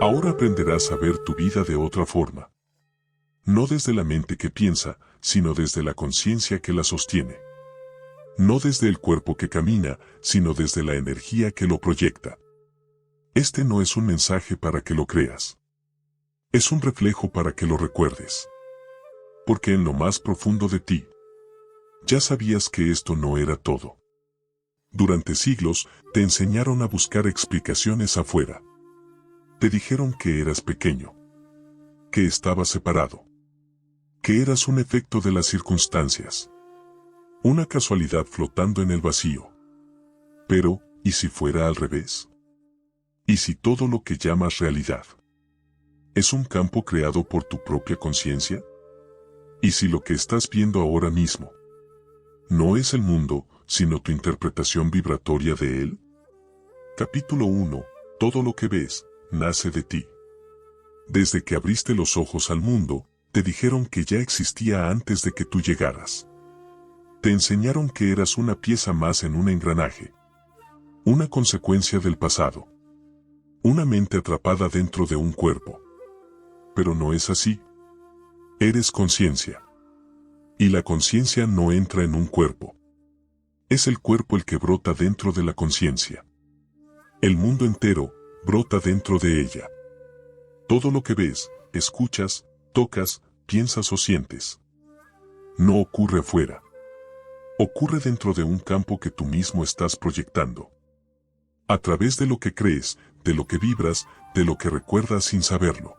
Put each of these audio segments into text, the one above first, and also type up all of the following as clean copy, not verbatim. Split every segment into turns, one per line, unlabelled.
Ahora aprenderás a ver tu vida de otra forma. No desde la mente que piensa, sino desde la conciencia que la sostiene. No desde el cuerpo que camina, sino desde la energía que lo proyecta. Este no es un mensaje para que lo creas. Es un reflejo para que lo recuerdes. Porque en lo más profundo de ti, ya sabías que esto no era todo. Durante siglos, te enseñaron a buscar explicaciones afuera. Te dijeron que eras pequeño, que estabas separado, que eras un efecto de las circunstancias, una casualidad flotando en el vacío. Pero, ¿y si fuera al revés? ¿Y si todo lo que llamas realidad es un campo creado por tu propia conciencia? ¿Y si lo que estás viendo ahora mismo no es el mundo, sino tu interpretación vibratoria de él? Capítulo 1. Todo lo que ves, nace de ti. Desde que abriste los ojos al mundo, te dijeron que ya existía antes de que tú llegaras. Te enseñaron que eras una pieza más en un engranaje. Una consecuencia del pasado. Una mente atrapada dentro de un cuerpo. Pero no es así. Eres conciencia. Y la conciencia no entra en un cuerpo. Es el cuerpo el que brota dentro de la conciencia. El mundo entero brota dentro de ella. Todo lo que ves, escuchas, tocas, piensas o sientes, no ocurre afuera. Ocurre dentro de un campo que tú mismo estás proyectando. A través de lo que crees, de lo que vibras, de lo que recuerdas sin saberlo.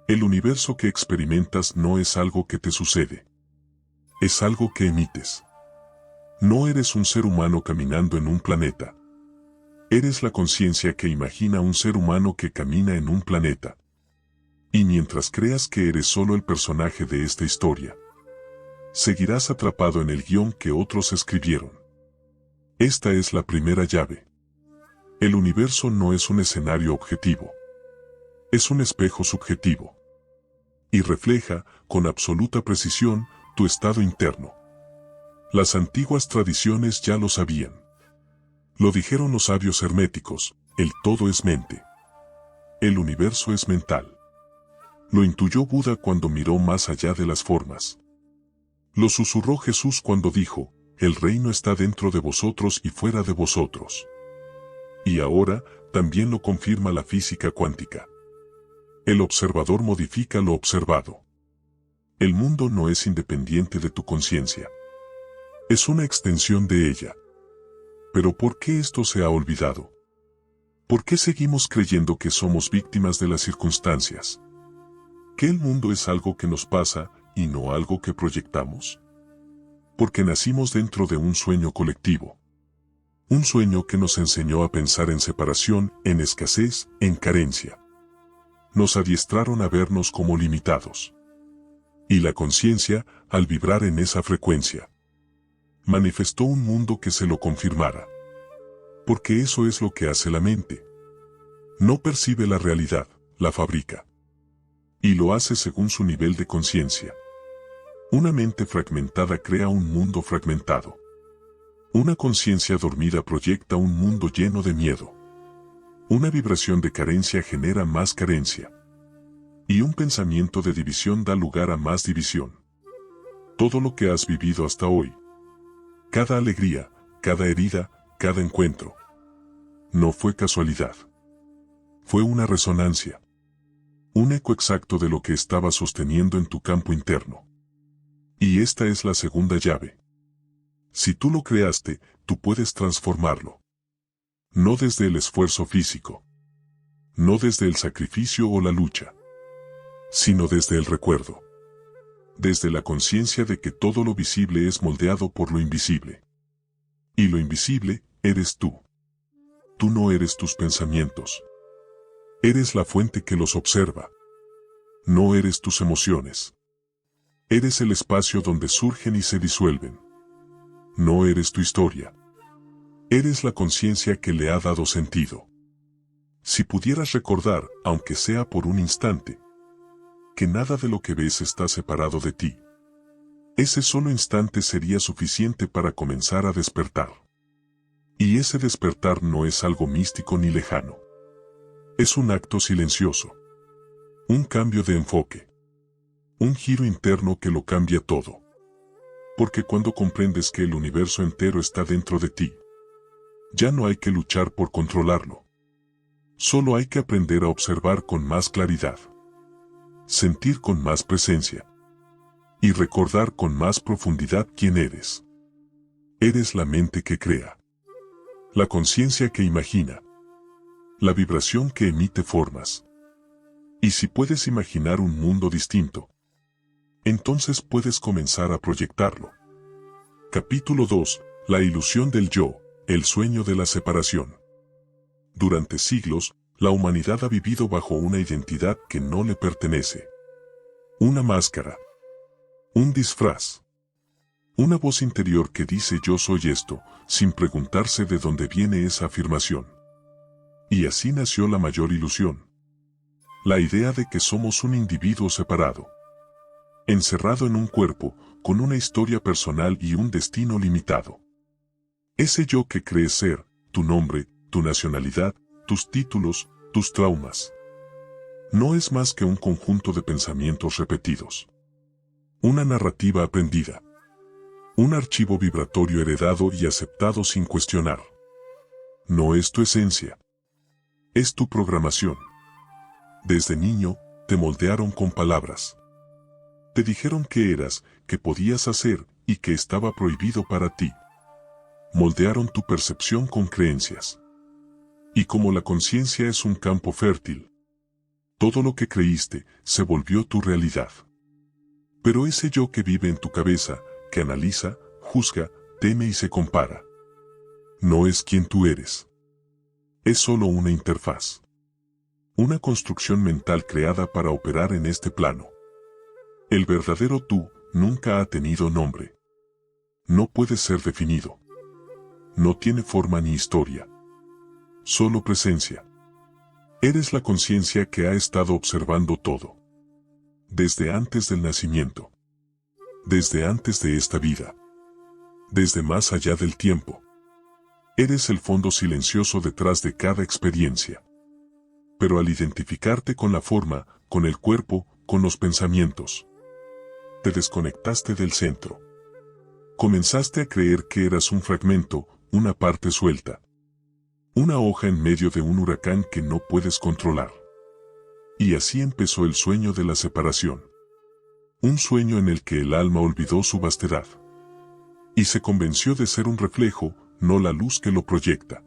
El universo que experimentas no es algo que te sucede. Es algo que emites. No eres un ser humano caminando en un planeta. Eres la conciencia que imagina un ser humano que camina en un planeta. Y mientras creas que eres solo el personaje de esta historia, seguirás atrapado en el guión que otros escribieron. Esta es la primera llave. El universo no es un escenario objetivo. Es un espejo subjetivo. Y refleja, con absoluta precisión, tu estado interno. Las antiguas tradiciones ya lo sabían. Lo dijeron los sabios herméticos, el todo es mente. El universo es mental. Lo intuyó Buda cuando miró más allá de las formas. Lo susurró Jesús cuando dijo, el reino está dentro de vosotros y fuera de vosotros. Y ahora, también lo confirma la física cuántica. El observador modifica lo observado. El mundo no es independiente de tu conciencia. Es una extensión de ella. Pero ¿por qué esto se ha olvidado? ¿Por qué seguimos creyendo que somos víctimas de las circunstancias? ¿Que el mundo es algo que nos pasa y no algo que proyectamos? Porque nacimos dentro de un sueño colectivo. Un sueño que nos enseñó a pensar en separación, en escasez, en carencia. Nos adiestraron a vernos como limitados. Y la conciencia, al vibrar en esa frecuencia, manifestó un mundo que se lo confirmara. Porque eso es lo que hace la mente. No percibe la realidad, la fabrica. Y lo hace según su nivel de conciencia. Una mente fragmentada crea un mundo fragmentado. Una conciencia dormida proyecta un mundo lleno de miedo. Una vibración de carencia genera más carencia. Y un pensamiento de división da lugar a más división. Todo lo que has vivido hasta hoy, cada alegría, cada herida, cada encuentro, no fue casualidad. Fue una resonancia. Un eco exacto de lo que estabas sosteniendo en tu campo interno. Y esta es la segunda llave. Si tú lo creaste, tú puedes transformarlo. No desde el esfuerzo físico. No desde el sacrificio o la lucha. Sino desde el recuerdo. Desde la conciencia de que todo lo visible es moldeado por lo invisible. Y lo invisible, eres tú. Tú no eres tus pensamientos. Eres la fuente que los observa. No eres tus emociones. Eres el espacio donde surgen y se disuelven. No eres tu historia. Eres la conciencia que le ha dado sentido. Si pudieras recordar, aunque sea por un instante, que nada de lo que ves está separado de ti, ese solo instante sería suficiente para comenzar a despertar. Y ese despertar no es algo místico ni lejano. Es un acto silencioso. Un cambio de enfoque. Un giro interno que lo cambia todo. Porque cuando comprendes que el universo entero está dentro de ti, ya no hay que luchar por controlarlo. Solo hay que aprender a observar con más claridad. Sentir con más presencia. Y recordar con más profundidad quién eres. Eres la mente que crea. La conciencia que imagina. La vibración que emite formas. Y si puedes imaginar un mundo distinto, entonces puedes comenzar a proyectarlo. Capítulo 2. La ilusión del yo, el sueño de la separación. Durante siglos, la humanidad ha vivido bajo una identidad que no le pertenece. Una máscara. Un disfraz. Una voz interior que dice yo soy esto, sin preguntarse de dónde viene esa afirmación. Y así nació la mayor ilusión. La idea de que somos un individuo separado. Encerrado en un cuerpo, con una historia personal y un destino limitado. Ese yo que crees ser, tu nombre, tu nacionalidad, tus títulos, tus traumas. No es más que un conjunto de pensamientos repetidos. Una narrativa aprendida. Un archivo vibratorio heredado y aceptado sin cuestionar. No es tu esencia. Es tu programación. Desde niño, te moldearon con palabras. Te dijeron qué eras, qué podías hacer, y qué estaba prohibido para ti. Moldearon tu percepción con creencias. Y como la conciencia es un campo fértil, todo lo que creíste se volvió tu realidad. Pero ese yo que vive en tu cabeza, que analiza, juzga, teme y se compara, no es quien tú eres. Es solo una interfaz. Una construcción mental creada para operar en este plano. El verdadero tú nunca ha tenido nombre. No puede ser definido. No tiene forma ni historia. Solo presencia. Eres la conciencia que ha estado observando todo. Desde antes del nacimiento. Desde antes de esta vida. Desde más allá del tiempo. Eres el fondo silencioso detrás de cada experiencia. Pero al identificarte con la forma, con el cuerpo, con los pensamientos, te desconectaste del centro. Comenzaste a creer que eras un fragmento, una parte suelta. Una hoja en medio de un huracán que no puedes controlar. Y así empezó el sueño de la separación. Un sueño en el que el alma olvidó su vastedad. Y se convenció de ser un reflejo, no la luz que lo proyecta.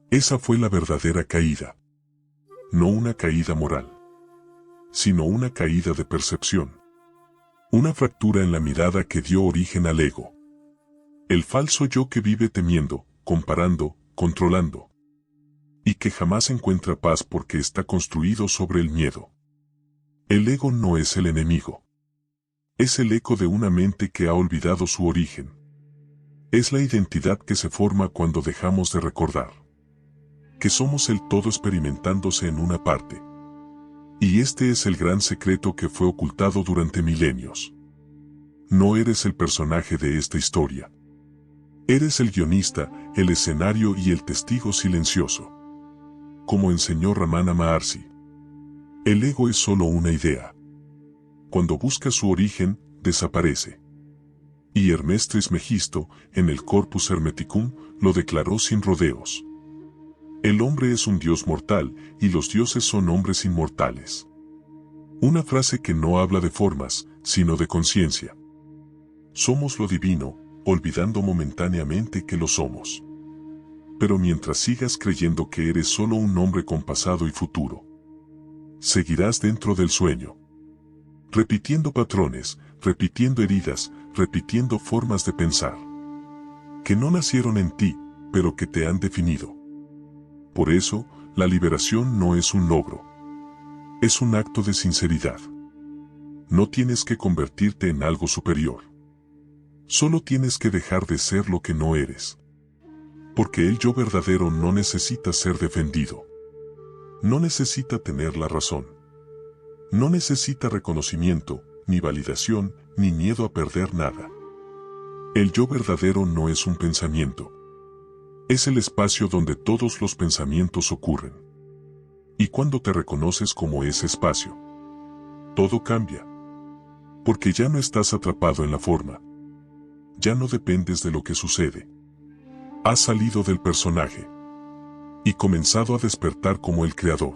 Esa fue la verdadera caída. No una caída moral, sino una caída de percepción. Una fractura en la mirada que dio origen al ego. El falso yo que vive temiendo, comparando, controlando. Y que jamás encuentra paz porque está construido sobre el miedo. El ego no es el enemigo. Es el eco de una mente que ha olvidado su origen. Es la identidad que se forma cuando dejamos de recordar que somos el todo experimentándose en una parte. Y este es el gran secreto que fue ocultado durante milenios. No eres el personaje de esta historia. Eres el guionista, el escenario y el testigo silencioso. Como enseñó Ramana Maharshi. El ego es solo una idea. Cuando busca su origen, desaparece. Y Hermes Trismegisto, en el Corpus Hermeticum, lo declaró sin rodeos. El hombre es un dios mortal, y los dioses son hombres inmortales. Una frase que no habla de formas, sino de conciencia. Somos lo divino, olvidando momentáneamente que lo somos. Pero mientras sigas creyendo que eres solo un hombre con pasado y futuro, seguirás dentro del sueño. Repitiendo patrones, repitiendo heridas, repitiendo formas de pensar. Que no nacieron en ti, pero que te han definido. Por eso, la liberación no es un logro. Es un acto de sinceridad. No tienes que convertirte en algo superior. Solo tienes que dejar de ser lo que no eres. Porque el yo verdadero no necesita ser defendido. No necesita tener la razón. No necesita reconocimiento, ni validación, ni miedo a perder nada. El yo verdadero no es un pensamiento. Es el espacio donde todos los pensamientos ocurren. Y cuando te reconoces como ese espacio, todo cambia. Porque ya no estás atrapado en la forma. Ya no dependes de lo que sucede. Has salido del personaje y comenzado a despertar como el creador.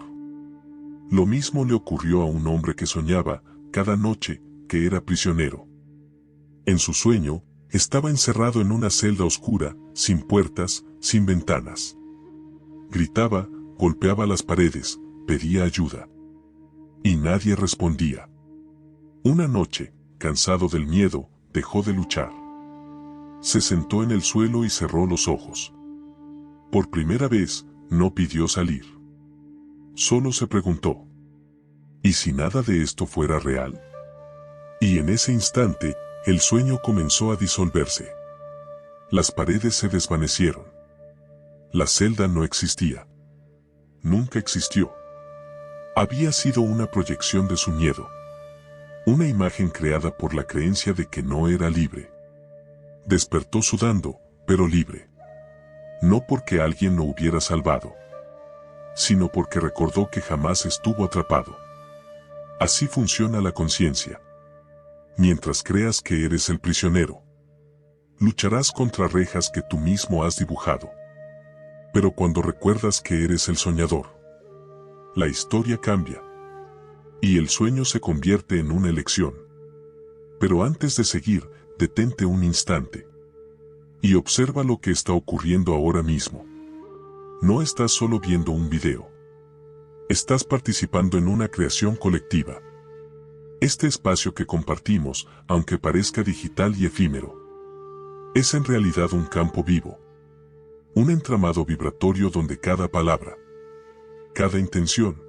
Lo mismo le ocurrió a un hombre que soñaba, cada noche, que era prisionero. En su sueño, estaba encerrado en una celda oscura, sin puertas, sin ventanas. Gritaba, golpeaba las paredes, pedía ayuda. Y nadie respondía. Una noche, cansado del miedo, dejó de luchar. Se sentó en el suelo y cerró los ojos. Por primera vez, no pidió salir. Solo se preguntó: ¿y si nada de esto fuera real? Y en ese instante, el sueño comenzó a disolverse. Las paredes se desvanecieron. La celda no existía. Nunca existió. Había sido una proyección de su miedo. Una imagen creada por la creencia de que no era libre. Despertó sudando, pero libre. No porque alguien lo hubiera salvado, sino porque recordó que jamás estuvo atrapado. Así funciona la conciencia. Mientras creas que eres el prisionero, lucharás contra rejas que tú mismo has dibujado. Pero cuando recuerdas que eres el soñador, la historia cambia. Y el sueño se convierte en una elección. Pero antes de seguir, detente un instante. Y observa lo que está ocurriendo ahora mismo. No estás solo viendo un video. Estás participando en una creación colectiva. Este espacio que compartimos, aunque parezca digital y efímero, es en realidad un campo vivo. Un entramado vibratorio donde cada palabra, cada intención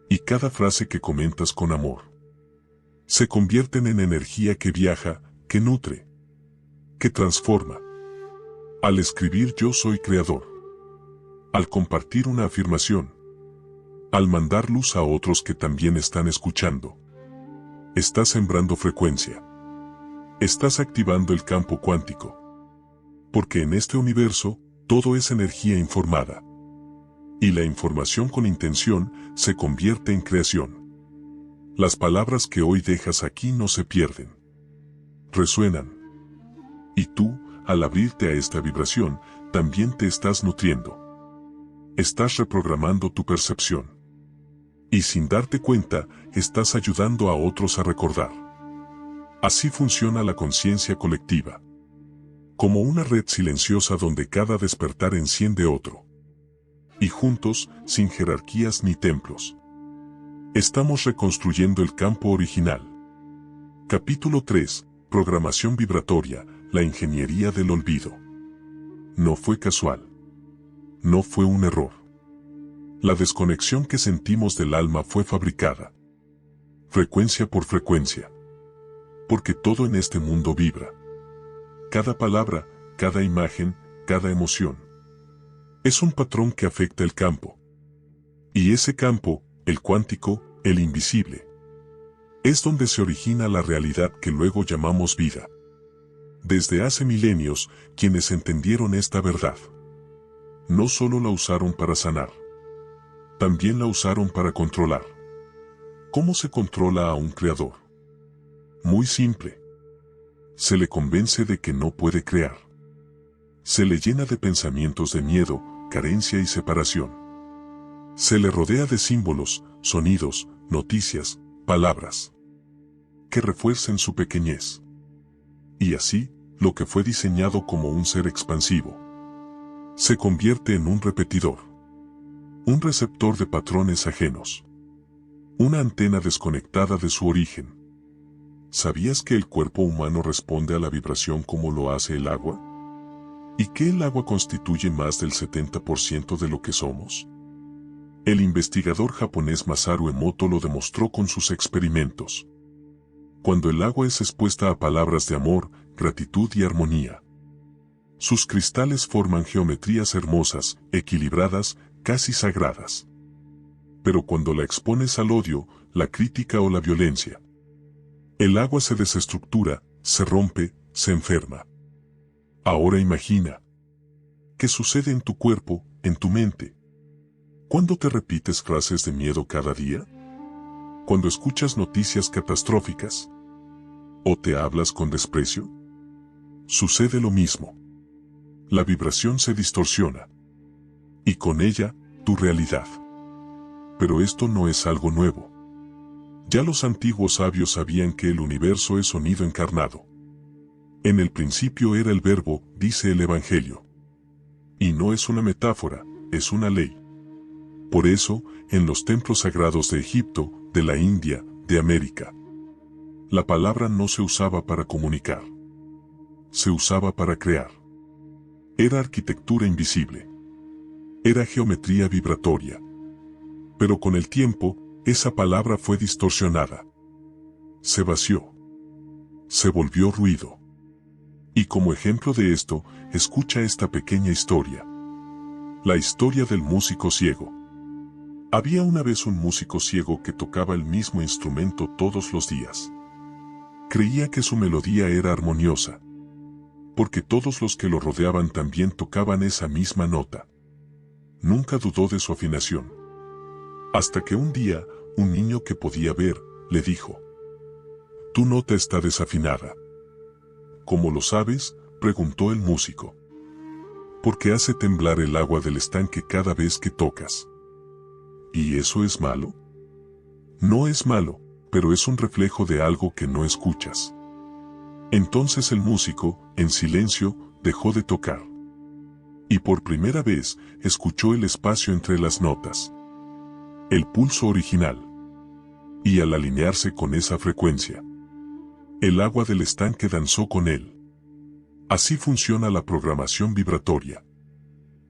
y cada frase que comentas con amor se convierten en energía que viaja, que nutre, que transforma. Al escribir yo soy creador. Al compartir una afirmación. Al mandar luz a otros que también están escuchando. Estás sembrando frecuencia. Estás activando el campo cuántico. Porque en este universo, todo es energía informada. Y la información con intención se convierte en creación. Las palabras que hoy dejas aquí no se pierden. Resuenan. Y tú, al abrirte a esta vibración, también te estás nutriendo. Estás reprogramando tu percepción. Y sin darte cuenta, estás ayudando a otros a recordar. Así funciona la conciencia colectiva. Como una red silenciosa donde cada despertar enciende otro. Y juntos, sin jerarquías ni templos, estamos reconstruyendo el campo original. Capítulo 3. Programación vibratoria, la ingeniería del olvido. No fue casual. No fue un error. La desconexión que sentimos del alma fue fabricada. Frecuencia por frecuencia. Porque todo en este mundo vibra. Cada palabra, cada imagen, cada emoción. Es un patrón que afecta el campo. Y ese campo, el cuántico, el invisible, es donde se origina la realidad que luego llamamos vida. Desde hace milenios, quienes entendieron esta verdad, no solo la usaron para sanar, también la usaron para controlar. ¿Cómo se controla a un creador? Muy simple. Se le convence de que no puede crear. Se le llena de pensamientos de miedo, carencia y separación. Se le rodea de símbolos, sonidos, noticias, palabras que refuercen su pequeñez. Y así, lo que fue diseñado como un ser expansivo se convierte en un repetidor, un receptor de patrones ajenos, una antena desconectada de su origen. ¿Sabías que el cuerpo humano responde a la vibración como lo hace el agua? ¿Y que el agua constituye más del 70% de lo que somos? El investigador japonés Masaru Emoto lo demostró con sus experimentos. Cuando el agua es expuesta a palabras de amor, gratitud y armonía, sus cristales forman geometrías hermosas, equilibradas, casi sagradas. Pero cuando la expones al odio, la crítica o la violencia, el agua se desestructura, se rompe, se enferma. Ahora imagina ¿Qué sucede en tu cuerpo, en tu mente? ¿Cuándo te repites frases de miedo cada día? ¿Cuando escuchas noticias catastróficas? ¿O te hablas con desprecio? Sucede lo mismo. La vibración se distorsiona. Y con ella, tu realidad. Pero esto no es algo nuevo. Ya los antiguos sabios sabían que el universo es sonido encarnado. En el principio era el verbo, dice el Evangelio. Y no es una metáfora, es una ley. Por eso, en los templos sagrados de Egipto, de la India, de América, la palabra no se usaba para comunicar. Se usaba para crear. Era arquitectura invisible. Era geometría vibratoria. Pero con el tiempo, esa palabra fue distorsionada. Se vació. Se volvió ruido. Y como ejemplo de esto, escucha esta pequeña historia. La historia del músico ciego. Había una vez un músico ciego que tocaba el mismo instrumento todos los días. Creía que su melodía era armoniosa, porque todos los que lo rodeaban también tocaban esa misma nota. Nunca dudó de su afinación. Hasta que un día, un niño que podía ver, le dijo: «Tu nota está desafinada». «¿Cómo lo sabes?», preguntó el músico. «Porque hace temblar el agua del estanque cada vez que tocas». ¿Y eso es malo? No es malo, pero es un reflejo de algo que no escuchas. Entonces el músico, en silencio, dejó de tocar. Y por primera vez, escuchó el espacio entre las notas. El pulso original. Y al alinearse con esa frecuencia, el agua del estanque danzó con él. Así funciona la programación vibratoria.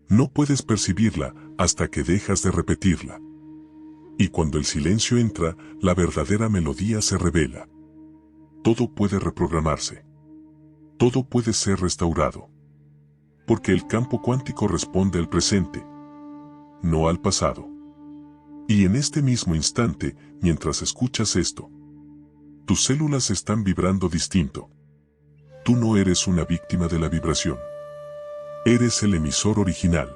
No puedes percibirla hasta que dejas de repetirla. Y cuando el silencio entra, la verdadera melodía se revela. Todo puede reprogramarse. Todo puede ser restaurado. Porque el campo cuántico responde al presente, no al pasado. Y en este mismo instante, mientras escuchas esto, tus células están vibrando distinto. Tú no eres una víctima de la vibración. Eres el emisor original.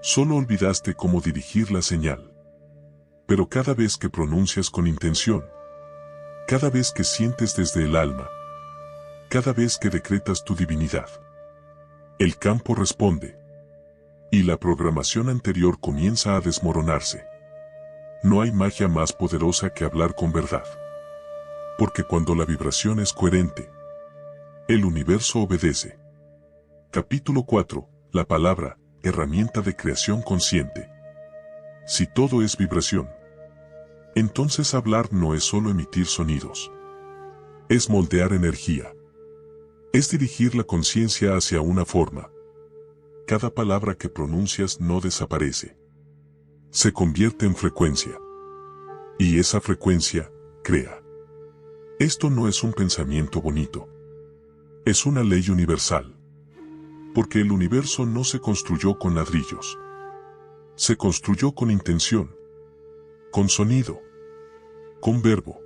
Solo olvidaste cómo dirigir la señal. Pero cada vez que pronuncias con intención, cada vez que sientes desde el alma, cada vez que decretas tu divinidad, el campo responde. Y la programación anterior comienza a desmoronarse. No hay magia más poderosa que hablar con verdad. Porque cuando la vibración es coherente, el universo obedece. Capítulo 4. La palabra, herramienta de creación consciente. Si todo es vibración, entonces hablar no es solo emitir sonidos. Es moldear energía. Es dirigir la conciencia hacia una forma. Cada palabra que pronuncias no desaparece. Se convierte en frecuencia. Y esa frecuencia, crea. Esto no es un pensamiento bonito. Es una ley universal. Porque el universo no se construyó con ladrillos. Se construyó con intención. Con sonido. Con verbo.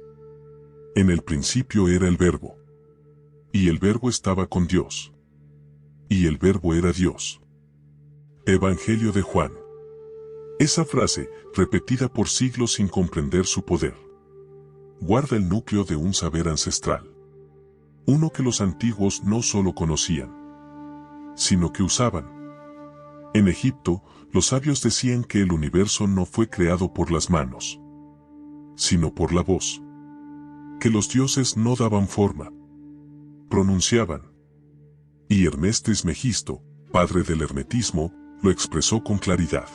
En el principio era el verbo. Y el verbo estaba con Dios. Y el verbo era Dios. Evangelio de Juan. Esa frase, repetida por siglos sin comprender su poder, guarda el núcleo de un saber ancestral. Uno que los antiguos no solo conocían, sino que usaban. En Egipto, los sabios decían que el universo no fue creado por las manos, sino por la voz. Que los dioses no daban forma, pronunciaban. Y Hermes Trismegisto, padre del hermetismo, lo expresó con claridad.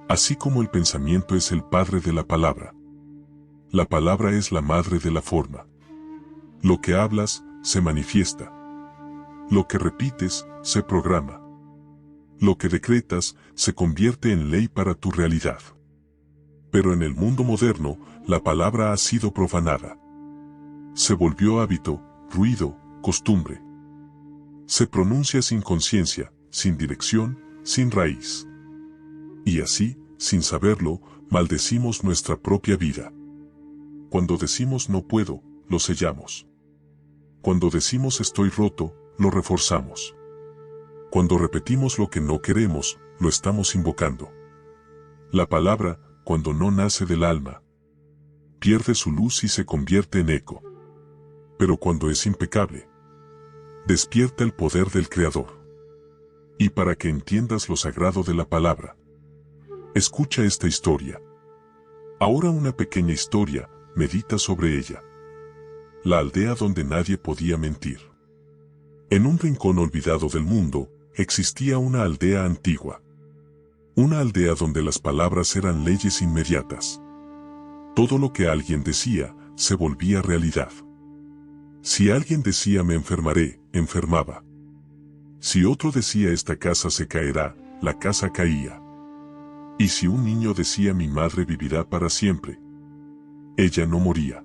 Así como el pensamiento es el padre de la palabra es la madre de la forma. Lo que hablas, se manifiesta. Lo que repites, se programa. Lo que decretas, se convierte en ley para tu realidad. Pero en el mundo moderno, la palabra ha sido profanada. Se volvió hábito, ruido, costumbre. Se pronuncia sin conciencia, sin dirección, sin raíz. Y así, sin saberlo, maldecimos nuestra propia vida. Cuando decimos no puedo, lo sellamos. Cuando decimos estoy roto, lo reforzamos. Cuando repetimos lo que no queremos, lo estamos invocando. La palabra, cuando no nace del alma, pierde su luz y se convierte en eco. Pero cuando es impecable, despierta el poder del Creador. Y para que entiendas lo sagrado de la palabra, escucha esta historia. Ahora una pequeña historia, medita sobre ella. La aldea donde nadie podía mentir. En un rincón olvidado del mundo, existía una aldea antigua. Una aldea donde las palabras eran leyes inmediatas. Todo lo que alguien decía, se volvía realidad. Si alguien decía me enfermaré, enfermaba. Si otro decía esta casa se caerá, la casa caía. Y si un niño decía mi madre vivirá para siempre, ella no moría.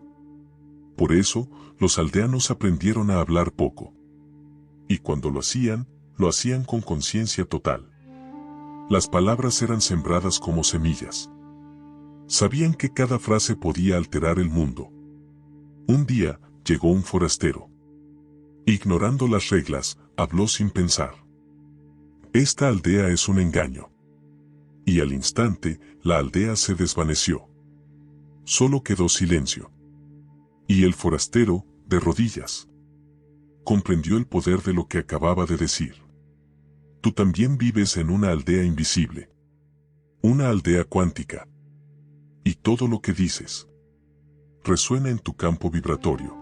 Por eso, los aldeanos aprendieron a hablar poco. Y cuando lo hacían con conciencia total. Las palabras eran sembradas como semillas. Sabían que cada frase podía alterar el mundo. Un día, llegó un forastero. Ignorando las reglas, habló sin pensar. Esta aldea es un engaño. Y al instante, la aldea se desvaneció. Solo quedó silencio. Y el forastero, de rodillas, comprendió el poder de lo que acababa de decir. Tú también vives en una aldea invisible. Una aldea cuántica. Y todo lo que dices resuena en tu campo vibratorio.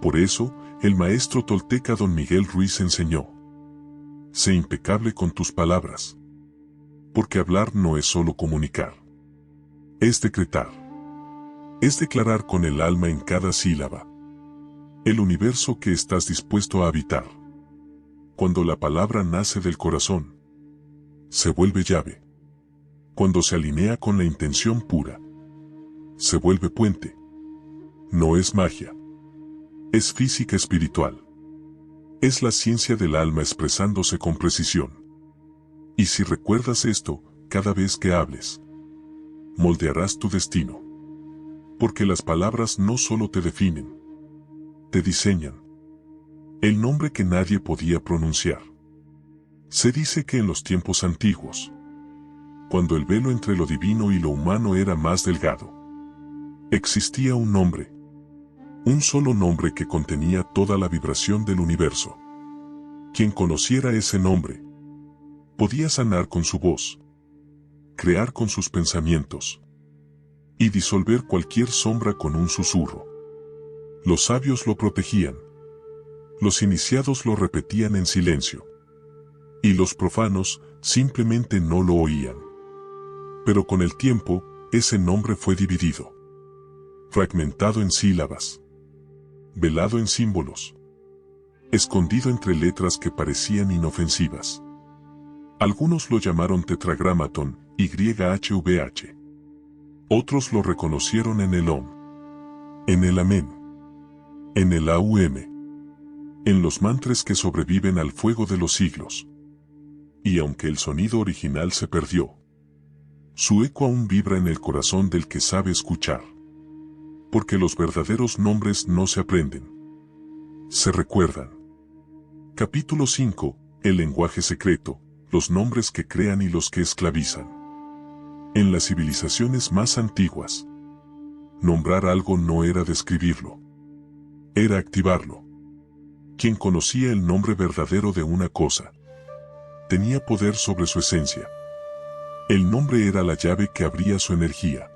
Por eso, el maestro tolteca Don Miguel Ruiz enseñó: sé impecable con tus palabras. Porque hablar no es solo comunicar. Es decretar. Es declarar con el alma en cada sílaba el universo que estás dispuesto a habitar. Cuando la palabra nace del corazón, se vuelve llave. Cuando se alinea con la intención pura, se vuelve puente. No es magia. Es física espiritual. Es la ciencia del alma expresándose con precisión. Y si recuerdas esto, cada vez que hables, moldearás tu destino. Porque las palabras no solo te definen, te diseñan. El nombre que nadie podía pronunciar. Se dice que en los tiempos antiguos, cuando el velo entre lo divino y lo humano era más delgado, existía un nombre. Un solo nombre que contenía toda la vibración del universo. Quien conociera ese nombre, podía sanar con su voz, crear con sus pensamientos, y disolver cualquier sombra con un susurro. Los sabios lo protegían. Los iniciados lo repetían en silencio. Y los profanos simplemente no lo oían. Pero con el tiempo, ese nombre fue dividido. Fragmentado en sílabas. Velado en símbolos. Escondido entre letras que parecían inofensivas. Algunos lo llamaron tetragramatón, YHVH. Otros lo reconocieron en el Om, en el Amén, en el AUM, en los mantras que sobreviven al fuego de los siglos. Y aunque el sonido original se perdió, su eco aún vibra en el corazón del que sabe escuchar. Porque los verdaderos nombres no se aprenden, se recuerdan. Capítulo 5, el lenguaje secreto, los nombres que crean y los que esclavizan. En las civilizaciones más antiguas, nombrar algo no era describirlo, era activarlo. Quien conocía el nombre verdadero de una cosa, tenía poder sobre su esencia. El nombre era la llave que abría su energía.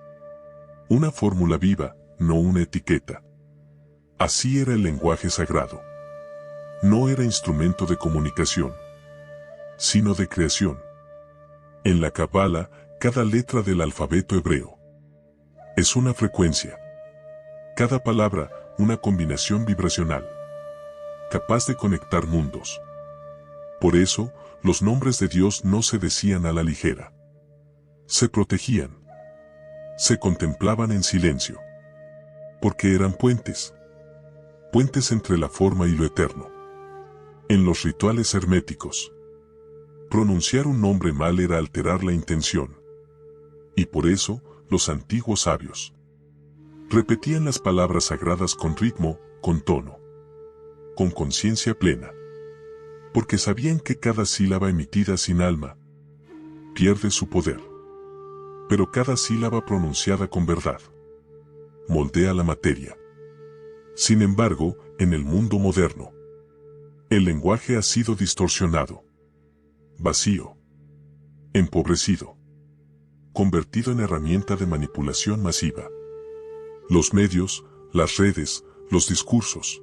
Una fórmula viva, no una etiqueta. Así era el lenguaje sagrado. No era instrumento de comunicación, sino de creación. En la Cábala, cada letra del alfabeto hebreo es una frecuencia. Cada palabra, una combinación vibracional, capaz de conectar mundos. Por eso, los nombres de Dios no se decían a la ligera. Se protegían. Se contemplaban en silencio. Porque eran puentes. Puentes entre la forma y lo eterno. En los rituales herméticos, pronunciar un nombre mal era alterar la intención. Y por eso, los antiguos sabios repetían las palabras sagradas con ritmo, con tono, con conciencia plena. porque sabían que cada sílaba emitida sin alma pierde su poder. Pero cada sílaba pronunciada con verdad moldea la materia. Sin embargo, en el mundo moderno, el lenguaje ha sido distorsionado, vacío, empobrecido, convertido en herramienta de manipulación masiva. Los medios, las redes, los discursos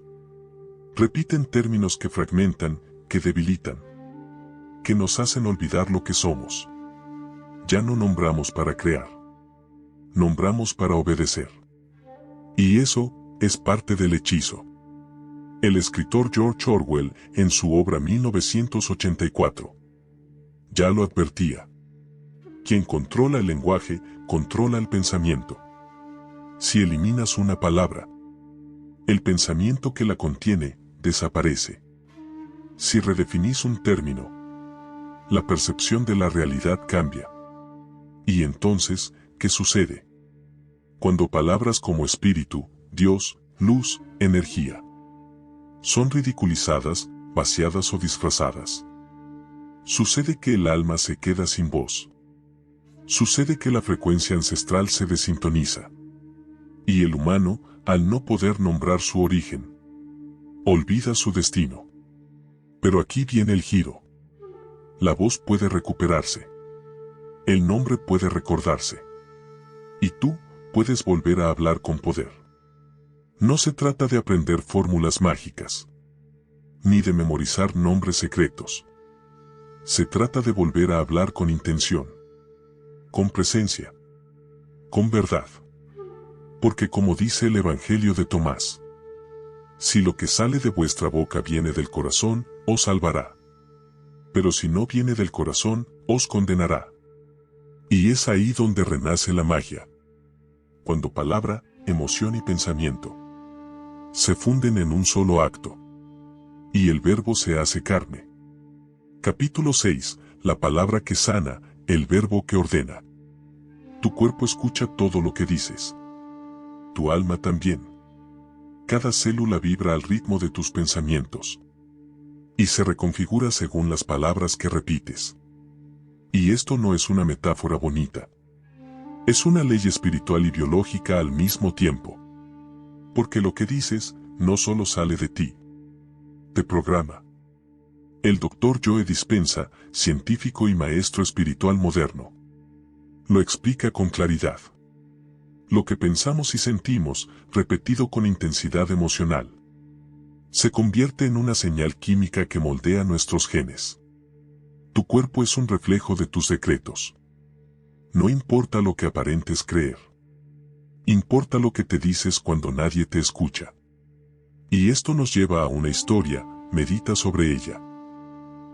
repiten términos que fragmentan, que debilitan, que nos hacen olvidar lo que somos. Ya no nombramos para crear, nombramos para obedecer. Y eso es parte del hechizo. El escritor George Orwell, en su obra 1984, ya lo advertía. Quien controla el lenguaje, controla el pensamiento. Si eliminas una palabra, el pensamiento que la contiene desaparece. Si redefinís un término, la percepción de la realidad cambia. Y entonces, ¿qué sucede? Cuando palabras como espíritu, Dios, luz, energía son ridiculizadas, vaciadas o disfrazadas, sucede que el alma se queda sin voz. Sucede que la frecuencia ancestral se desintoniza. Y el humano, al no poder nombrar su origen, olvida su destino. Pero aquí viene el giro. La voz puede recuperarse. El nombre puede recordarse. Y tú puedes volver a hablar con poder. No se trata de aprender fórmulas mágicas, ni de memorizar nombres secretos. Se trata de volver a hablar con intención, con presencia, con verdad. Porque como dice el Evangelio de Tomás, si lo que sale de vuestra boca viene del corazón, os salvará. Pero si no viene del corazón, os condenará. Y es ahí donde renace la magia. Cuando palabra, emoción y pensamiento se funden en un solo acto. Y el verbo se hace carne. Capítulo 6. La palabra que sana, el verbo que ordena. Tu cuerpo escucha todo lo que dices. Tu alma también. Cada célula vibra al ritmo de tus pensamientos. Y se reconfigura según las palabras que repites. Y esto no es una metáfora bonita. Es una ley espiritual y biológica al mismo tiempo. Porque lo que dices, no solo sale de ti. Te programa. El Dr. Joe Dispenza, científico y maestro espiritual moderno, lo explica con claridad. Lo que pensamos y sentimos, repetido con intensidad emocional, se convierte en una señal química que moldea nuestros genes. Tu cuerpo es un reflejo de tus secretos. No importa lo que aparentes creer. Importa lo que te dices cuando nadie te escucha. Y esto nos lleva a una historia, medita sobre ella.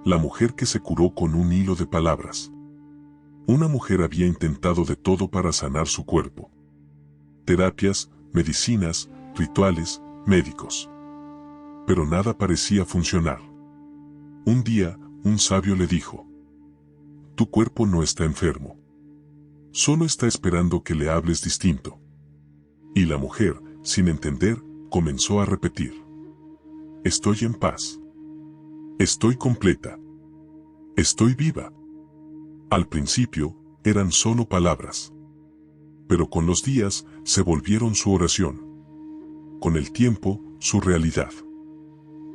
La mujer que se curó con un hilo de palabras. Una mujer había intentado de todo para sanar su cuerpo. Terapias, medicinas, rituales, médicos. Pero nada parecía funcionar. Un día, un sabio le dijo: tu cuerpo no está enfermo. Solo está esperando que le hables distinto. Y la mujer, sin entender, comenzó a repetir: estoy en paz. Estoy completa. Estoy viva. Al principio, eran solo palabras. Pero con los días, se volvieron su oración. Con el tiempo, su realidad.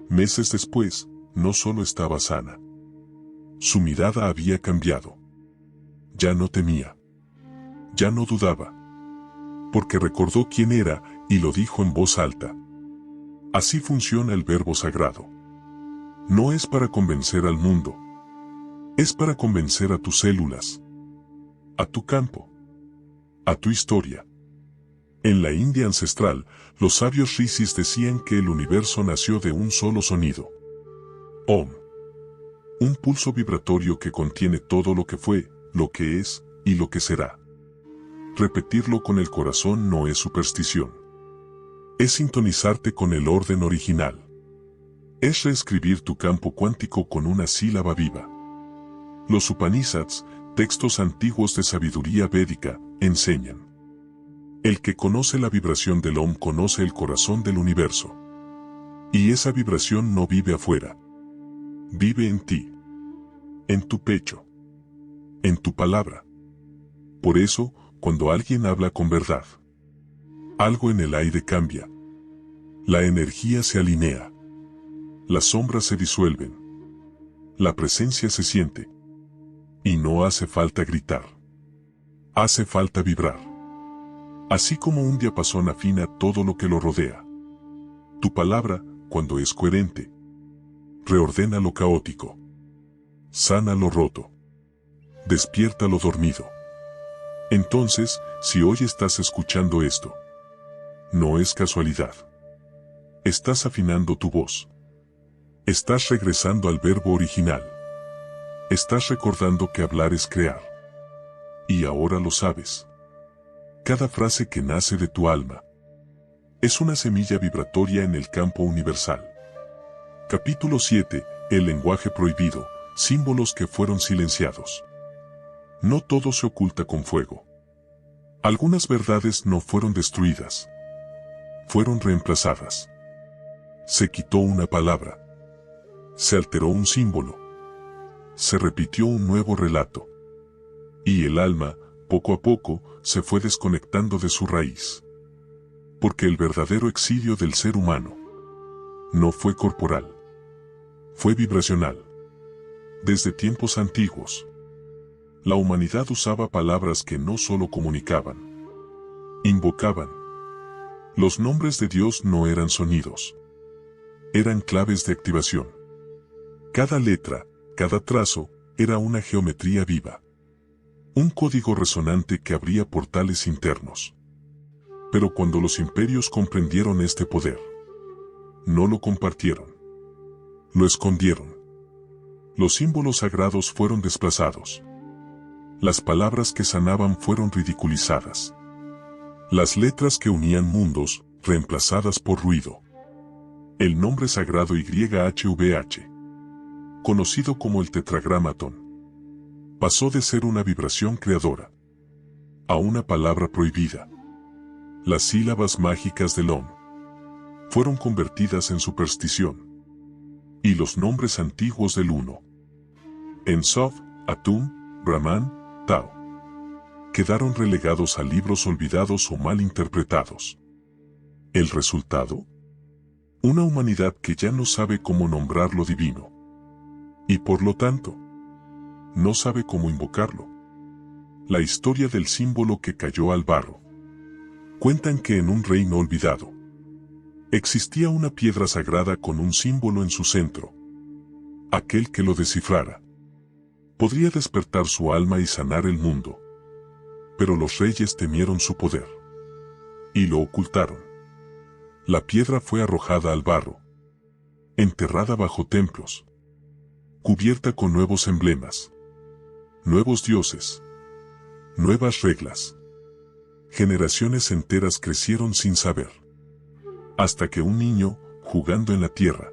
Meses después, no solo estaba sana. Su mirada había cambiado. Ya no temía. Ya no dudaba. Porque recordó quién era, y lo dijo en voz alta. Así funciona el verbo sagrado. No es para convencer al mundo. Es para convencer a tus células. A tu campo. A tu historia. En la India ancestral, los sabios rishis decían que el universo nació de un solo sonido. Om. Un pulso vibratorio que contiene todo lo que fue, lo que es, y lo que será. Repetirlo con el corazón no es superstición. Es sintonizarte con el orden original. Es reescribir tu campo cuántico con una sílaba viva. Los Upanishads, textos antiguos de sabiduría védica, enseñan: el que conoce la vibración del Om conoce el corazón del universo. Y esa vibración no vive afuera. Vive en ti, en tu pecho, en tu palabra. Por eso, cuando alguien habla con verdad, algo en el aire cambia. La energía se alinea. Las sombras se disuelven. La presencia se siente. Y no hace falta gritar. Hace falta vibrar. Así como un diapasón afina todo lo que lo rodea. Tu palabra, cuando es coherente, reordena lo caótico. Sana lo roto. Despierta lo dormido. Entonces, si hoy estás escuchando esto, no es casualidad. Estás afinando tu voz. Estás regresando al verbo original. Estás recordando que hablar es crear. Y ahora lo sabes. Cada frase que nace de tu alma es una semilla vibratoria en el campo universal. Capítulo 7. El lenguaje prohibido, símbolos que fueron silenciados. No todo se oculta con fuego. Algunas verdades no fueron destruidas. Fueron reemplazadas. Se quitó una palabra. Se alteró un símbolo. Se repitió un nuevo relato. Y el alma, poco a poco, se fue desconectando de su raíz. Porque el verdadero exilio del ser humano no fue corporal. Fue vibracional. Desde tiempos antiguos, la humanidad usaba palabras que no solo comunicaban, invocaban. Los nombres de Dios no eran sonidos. Eran claves de activación. Cada letra, cada trazo, era una geometría viva. Un código resonante que abría portales internos. Pero cuando los imperios comprendieron este poder, no lo compartieron. Lo escondieron. Los símbolos sagrados fueron desplazados. Las palabras que sanaban fueron ridiculizadas. Las letras que unían mundos, reemplazadas por ruido. El nombre sagrado YHVH, conocido como el tetragramatón, pasó de ser una vibración creadora a una palabra prohibida. Las sílabas mágicas del Om fueron convertidas en superstición. Y los nombres antiguos del Uno, Ensof, Atum, Brahman, Tao, quedaron relegados a libros olvidados o mal interpretados. ¿El resultado? Una humanidad que ya no sabe cómo nombrar lo divino. Y por lo tanto, no sabe cómo invocarlo. La historia del símbolo que cayó al barro. Cuentan que en un reino olvidado, existía una piedra sagrada con un símbolo en su centro. Aquel que lo descifrara podría despertar su alma y sanar el mundo. Pero los reyes temieron su poder y lo ocultaron. La piedra fue arrojada al barro, enterrada bajo templos, cubierta con nuevos emblemas, nuevos dioses, nuevas reglas. Generaciones enteras crecieron sin saber. Hasta que un niño, jugando en la tierra,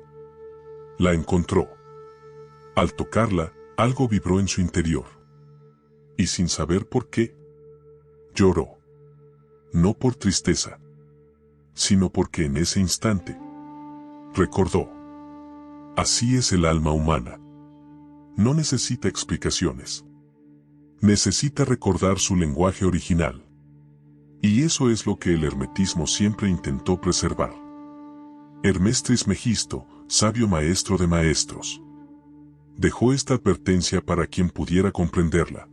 la encontró. Al tocarla, algo vibró en su interior. Y sin saber por qué, lloró. No por tristeza, sino porque en ese instante recordó. Así es el alma humana. No necesita explicaciones. Necesita recordar su lenguaje original. Y eso es lo que el hermetismo siempre intentó preservar. Hermes Trismegisto, sabio maestro de maestros, dejó esta advertencia para quien pudiera comprenderla.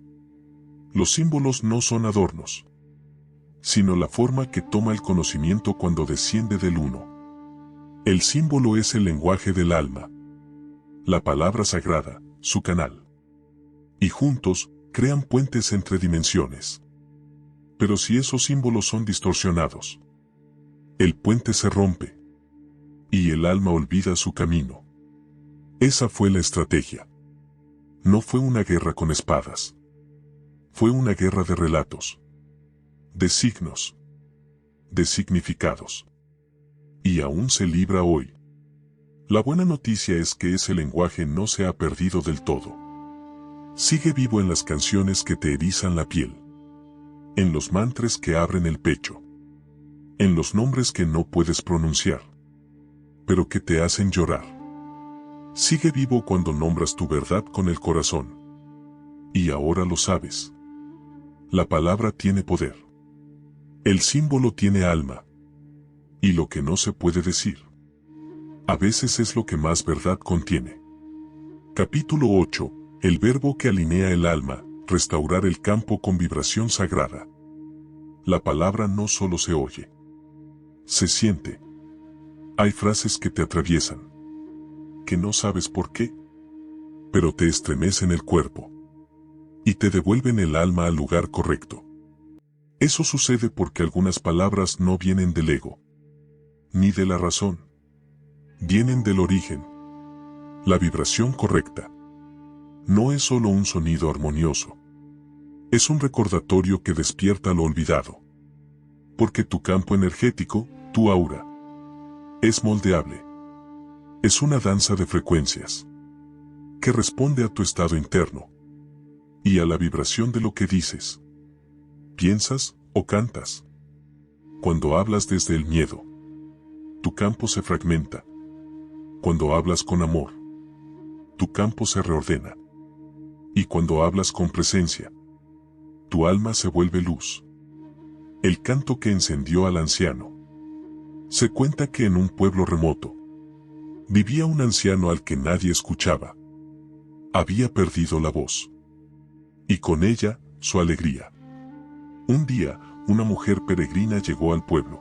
Los símbolos no son adornos, sino la forma que toma el conocimiento cuando desciende del Uno. El símbolo es el lenguaje del alma, la palabra sagrada, su canal. Y juntos, crean puentes entre dimensiones. Pero si esos símbolos son distorsionados, el puente se rompe y el alma olvida su camino. Esa fue la estrategia. No fue una guerra con espadas. Fue una guerra de relatos, de signos, de significados. Y aún se libra hoy. La buena noticia es que ese lenguaje no se ha perdido del todo. Sigue vivo en las canciones que te erizan la piel, en los mantras que abren el pecho, en los nombres que no puedes pronunciar, pero que te hacen llorar. Sigue vivo cuando nombras tu verdad con el corazón. Y ahora lo sabes. La palabra tiene poder. El símbolo tiene alma. Y lo que no se puede decir, a veces es lo que más verdad contiene. Capítulo 8. El verbo que alinea el alma, restaurar el campo con vibración sagrada. La palabra no solo se oye, se siente. Hay frases que te atraviesan, que no sabes por qué, pero te estremecen el cuerpo y te devuelven el alma al lugar correcto. Eso sucede porque algunas palabras no vienen del ego, ni de la razón, vienen del origen. La vibración correcta no es solo un sonido armonioso, es un recordatorio que despierta lo olvidado. Porque tu campo energético, tu aura, es moldeable. Es una danza de frecuencias que responde a tu estado interno y a la vibración de lo que dices, piensas o cantas. Cuando hablas desde el miedo, tu campo se fragmenta. Cuando hablas con amor, tu campo se reordena. Y cuando hablas con presencia, tu alma se vuelve luz. El canto que encendió al anciano. Se cuenta que en un pueblo remoto vivía un anciano al que nadie escuchaba. Había perdido la voz. Y con ella, su alegría. Un día, una mujer peregrina llegó al pueblo.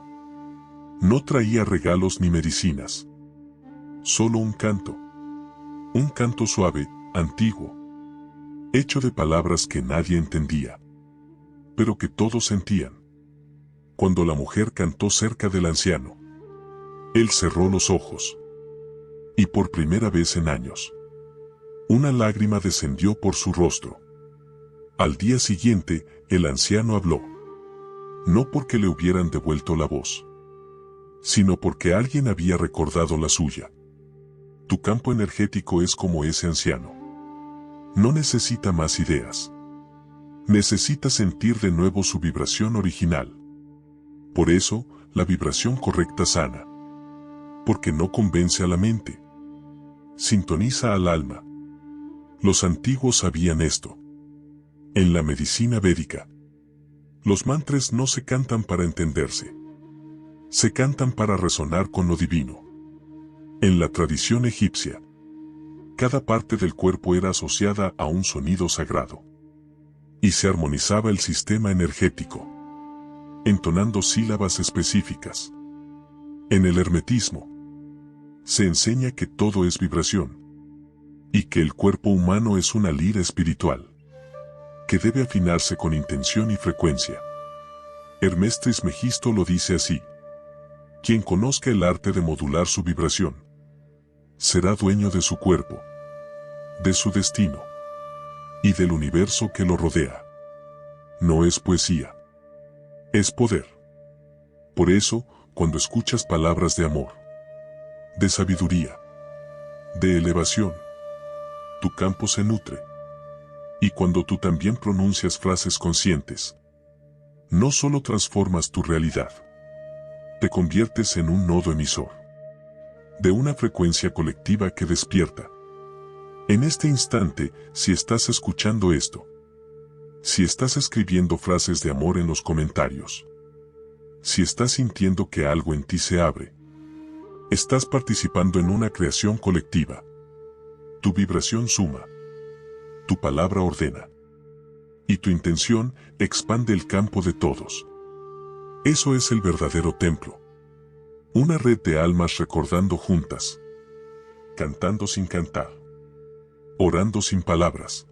No traía regalos ni medicinas. Solo un canto. Un canto suave, antiguo, hecho de palabras que nadie entendía, pero que todos sentían. Cuando la mujer cantó cerca del anciano, él cerró los ojos. Y por primera vez en años, una lágrima descendió por su rostro. Al día siguiente, el anciano habló. No porque le hubieran devuelto la voz, sino porque alguien había recordado la suya. Tu campo energético es como ese anciano. No necesita más ideas. Necesita sentir de nuevo su vibración original. Por eso, la vibración correcta sana. Porque no convence a la mente. Sintoniza al alma. Los antiguos sabían esto. En la medicina védica, los mantras no se cantan para entenderse. Se cantan para resonar con lo divino. En la tradición egipcia, cada parte del cuerpo era asociada a un sonido sagrado. Y se armonizaba el sistema energético, entonando sílabas específicas. En el hermetismo, se enseña que todo es vibración, y que el cuerpo humano es una lira espiritual, que debe afinarse con intención y frecuencia. Hermes Trismegisto lo dice así: quien conozca el arte de modular su vibración, será dueño de su cuerpo, de su destino y del universo que lo rodea. No es poesía, es poder. Por eso, cuando escuchas palabras de amor, de sabiduría, de elevación, tu campo se nutre. Y cuando tú también pronuncias frases conscientes, no solo transformas tu realidad, te conviertes en un nodo emisor de una frecuencia colectiva que despierta. En este instante, si estás escuchando esto, si estás escribiendo frases de amor en los comentarios, si estás sintiendo que algo en ti se abre, estás participando en una creación colectiva. Tu vibración suma, tu palabra ordena, y tu intención expande el campo de todos. Eso es el verdadero templo. Una red de almas recordando juntas, cantando sin cantar, orando sin palabras,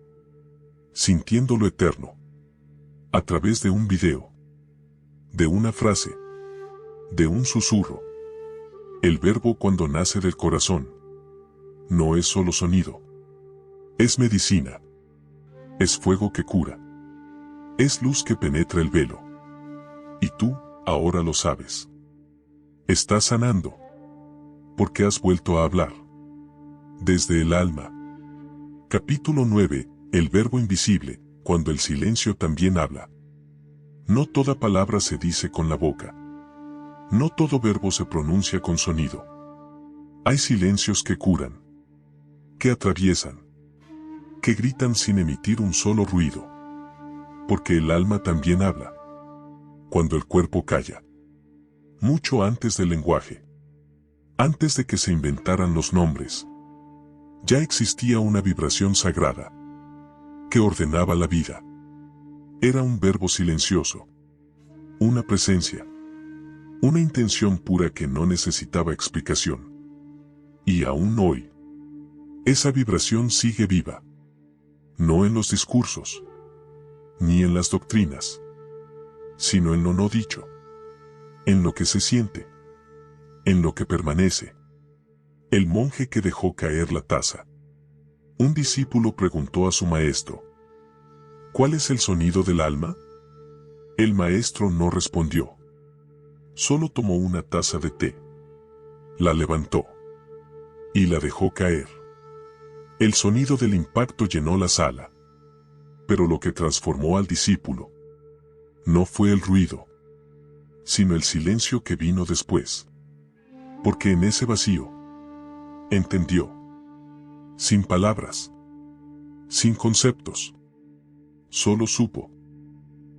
sintiendo lo eterno, a través de un video, de una frase, de un susurro. El verbo cuando nace del corazón, no es solo sonido, es medicina, es fuego que cura, es luz que penetra el velo. Y tú, ahora lo sabes. Estás sanando, porque has vuelto a hablar. Desde el alma. Capítulo 9. El verbo invisible, cuando el silencio también habla. No toda palabra se dice con la boca. No todo verbo se pronuncia con sonido. Hay silencios que curan. que atraviesan, que gritan sin emitir un solo ruido. Porque el alma también habla. Cuando el cuerpo calla. Mucho antes del lenguaje. Antes de que se inventaran los nombres. Ya existía una vibración sagrada. Que ordenaba la vida. Era un verbo silencioso. Una presencia. Una intención pura que no necesitaba explicación. Y aún hoy. Esa vibración sigue viva. No en los discursos. Ni en las doctrinas. Sino en lo no dicho. En lo que se siente. En lo que permanece. El monje que dejó caer la taza. Un discípulo preguntó a su maestro: ¿cuál es el sonido del alma? El maestro no respondió. Solo tomó una taza de té. La levantó. Y la dejó caer. El sonido del impacto llenó la sala. Pero lo que transformó al discípulo no fue el ruido, sino el silencio que vino después. Porque en ese vacío entendió, sin palabras, sin conceptos, solo supo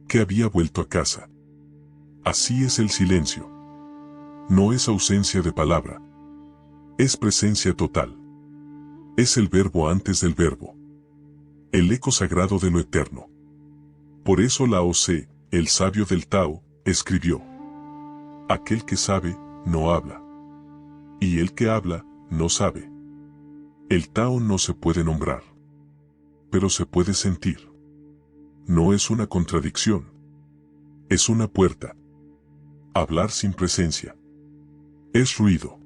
que había vuelto a casa. Así es el silencio. No es ausencia de palabra. Es presencia total. Es el verbo antes del verbo. El eco sagrado de lo eterno. Por eso Lao Tse, el sabio del Tao, escribió: aquel que sabe, no habla. Y el que habla, no sabe. El Tao no se puede nombrar. Pero se puede sentir. No es una contradicción. Es una puerta. Hablar sin presencia. Es ruido.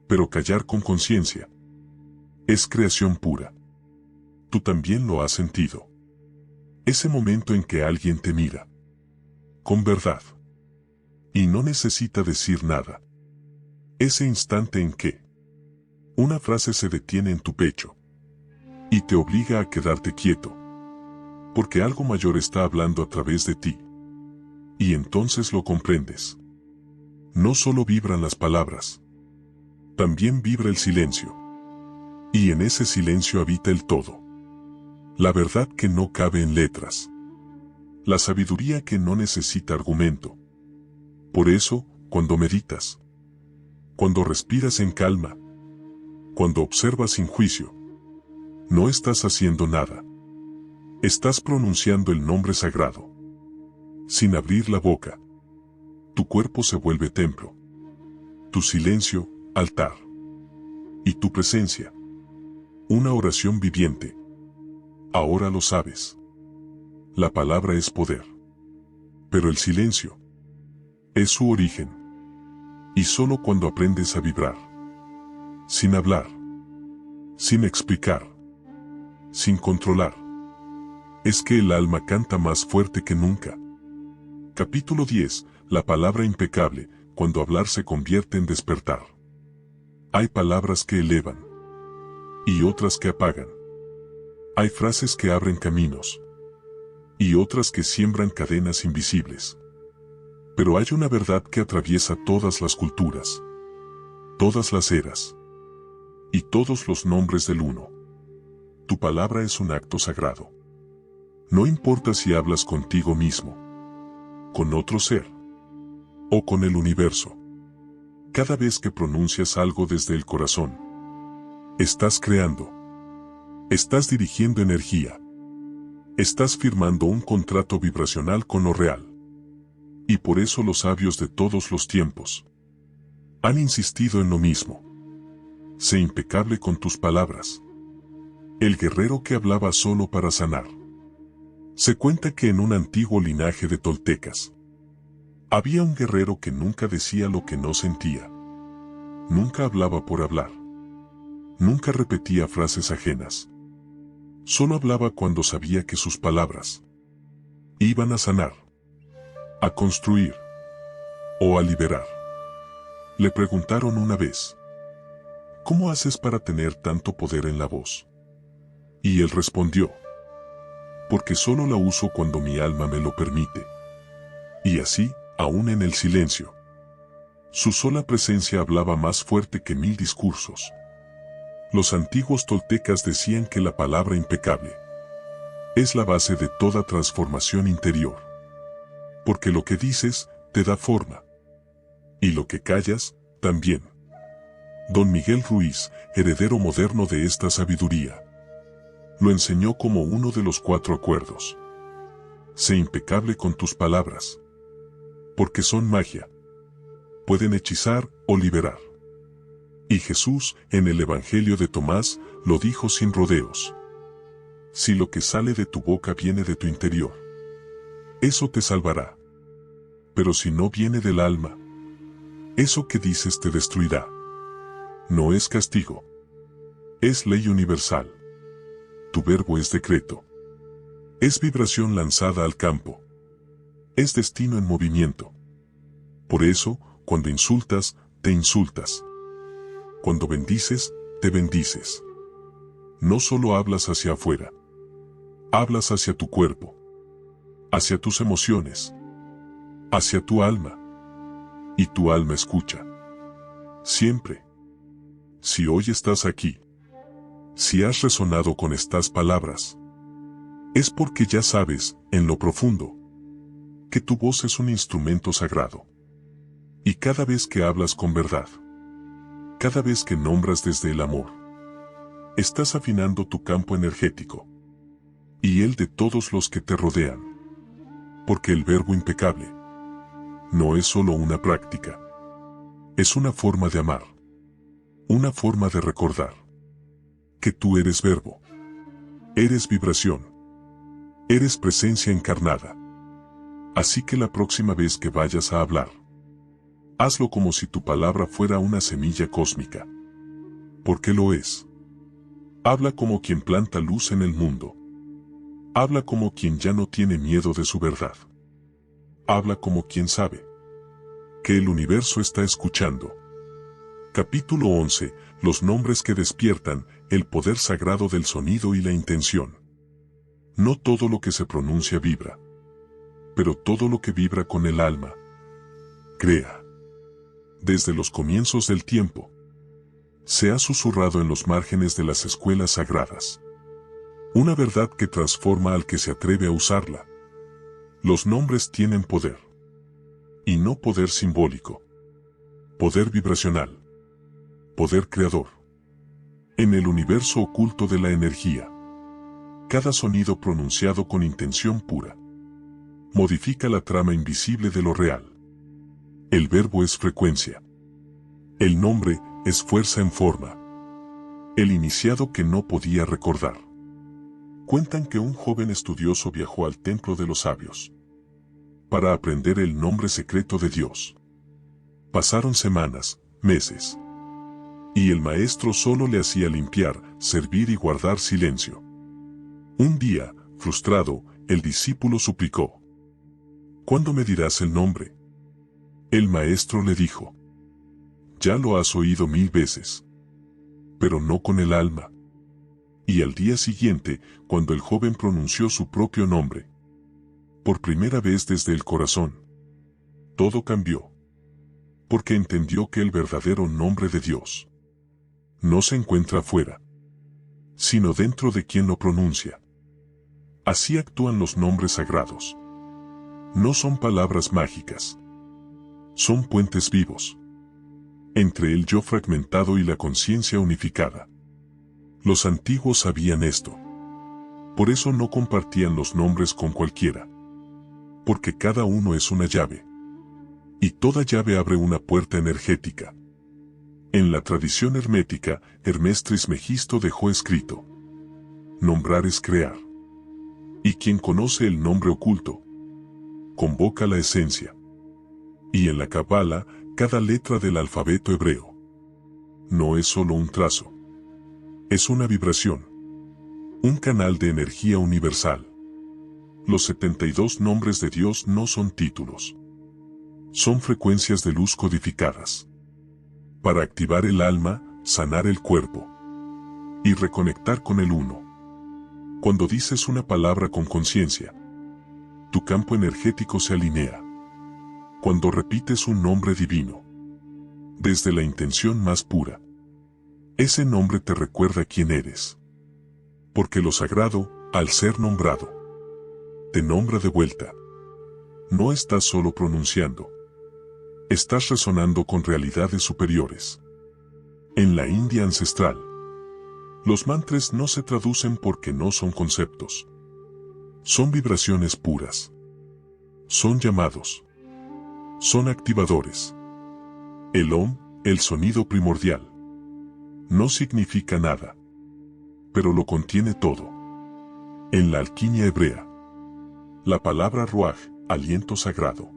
Pero callar con conciencia. Es creación pura. Tú también lo has sentido. Ese momento en que alguien te mira. Con verdad. Y no necesita decir nada. Ese instante en que una frase se detiene en tu pecho. Y te obliga a quedarte quieto. Porque algo mayor está hablando a través de ti. Y entonces lo comprendes. No solo vibran las palabras. También vibra el silencio. Y en ese silencio habita el todo. La verdad que no cabe en letras. La sabiduría que no necesita argumento. Por eso, cuando meditas, cuando respiras en calma, cuando observas sin juicio, no estás haciendo nada. Estás pronunciando el nombre sagrado. Sin abrir la boca. Tu cuerpo se vuelve templo. Tu silencio, altar. Y tu presencia, una oración viviente. Ahora lo sabes. La palabra es poder. Pero el silencio es su origen. Y solo cuando aprendes a vibrar, sin hablar, sin explicar, sin controlar, es que el alma canta más fuerte que nunca. Capítulo 10. La palabra impecable, cuando hablar se convierte en despertar. Hay palabras que elevan. Y otras que apagan. Hay frases que abren caminos. Y otras que siembran cadenas invisibles. Pero hay una verdad que atraviesa todas las culturas. Todas las eras. Y todos los nombres del uno. Tu palabra es un acto sagrado. No importa si hablas contigo mismo, con otro ser, o con el universo. Cada vez que pronuncias algo desde el corazón, estás creando. Estás dirigiendo energía. Estás firmando un contrato vibracional con lo real. Y por eso los sabios de todos los tiempos han insistido en lo mismo. Sé impecable con tus palabras. El guerrero que hablaba solo para sanar. Se cuenta que en un antiguo linaje de toltecas había un guerrero que nunca decía lo que no sentía. Nunca hablaba por hablar. Nunca repetía frases ajenas. Solo hablaba cuando sabía que sus palabras iban a sanar, a construir o a liberar. Le preguntaron una vez: ¿cómo haces para tener tanto poder en la voz? Y él respondió: porque solo la uso cuando mi alma me lo permite. Y así, aún en el silencio, su sola presencia hablaba más fuerte que 1000 discursos. Los antiguos toltecas decían que la palabra impecable es la base de toda transformación interior. Porque lo que dices te da forma. Y lo que callas, también. Don Miguel Ruiz, heredero moderno de esta sabiduría, lo enseñó como uno de los 4 acuerdos. Sé impecable con tus palabras. Porque son magia. Pueden hechizar o liberar. Y Jesús, en el Evangelio de Tomás, lo dijo sin rodeos. Si lo que sale de tu boca viene de tu interior, eso te salvará. Pero si no viene del alma, eso que dices te destruirá. No es castigo. Es ley universal. Tu verbo es decreto. Es vibración lanzada al campo. Es destino en movimiento. Por eso, cuando insultas, te insultas. Cuando bendices, te bendices. No solo hablas hacia afuera. Hablas hacia tu cuerpo. Hacia tus emociones. Hacia tu alma. Y tu alma escucha. Siempre. Si hoy estás aquí, si has resonado con estas palabras, es porque ya sabes, en lo profundo, que tu voz es un instrumento sagrado. Y cada vez que hablas con verdad, cada vez que nombras desde el amor, estás afinando tu campo energético y el de todos los que te rodean. Porque el verbo impecable no es solo una práctica, es una forma de amar, una forma de recordar que tú eres verbo, eres vibración, eres presencia encarnada. Así que la próxima vez que vayas a hablar, hazlo como si tu palabra fuera una semilla cósmica. Porque lo es. Habla como quien planta luz en el mundo. Habla como quien ya no tiene miedo de su verdad. Habla como quien sabe que el universo está escuchando. Capítulo 11. Los nombres que despiertan el poder sagrado del sonido y la intención. No todo lo que se pronuncia vibra, pero todo lo que vibra con el alma crea. Desde los comienzos del tiempo, se ha susurrado en los márgenes de las escuelas sagradas. Una verdad que transforma al que se atreve a usarla. Los nombres tienen poder. Y no poder simbólico. Poder vibracional. Poder creador. En el universo oculto de la energía, cada sonido pronunciado con intención pura modifica la trama invisible de lo real. El verbo es frecuencia. El nombre es fuerza en forma. El iniciado que no podía recordar. Cuentan que un joven estudioso viajó al templo de los sabios para aprender el nombre secreto de Dios. Pasaron semanas, meses. Y el maestro solo le hacía limpiar, servir y guardar silencio. Un día, frustrado, el discípulo suplicó: ¿cuándo me dirás el nombre? El maestro le dijo: ya lo has oído 1000 veces, pero no con el alma. Y al día siguiente, cuando el joven pronunció su propio nombre, por primera vez desde el corazón, todo cambió. Porque entendió que el verdadero nombre de Dios no se encuentra afuera, sino dentro de quien lo pronuncia. Así actúan los nombres sagrados. No son palabras mágicas. Son puentes vivos entre el yo fragmentado y la conciencia unificada. Los antiguos sabían esto. Por eso no compartían los nombres con cualquiera. Porque cada uno es una llave. Y toda llave abre una puerta energética. En la tradición hermética, Hermes Trismegisto dejó escrito: nombrar es crear. Y quien conoce el nombre oculto, convoca la esencia. Y en la Cábala, cada letra del alfabeto hebreo no es solo un trazo. Es una vibración. Un canal de energía universal. Los 72 nombres de Dios no son títulos. Son frecuencias de luz codificadas. Para activar el alma, sanar el cuerpo y reconectar con el uno. Cuando dices una palabra con conciencia, tu campo energético se alinea. Cuando repites un nombre divino, desde la intención más pura, Ese nombre te recuerda quién eres. Porque lo sagrado, al ser nombrado, te nombra de vuelta. No estás solo pronunciando. Estás resonando con realidades superiores. En la India ancestral, los mantras no se traducen porque no son conceptos. Son vibraciones puras. Son llamados. Son activadores. El Om, el sonido primordial, no significa nada, pero lo contiene todo. En la alquimia hebrea, la palabra Ruach, aliento sagrado,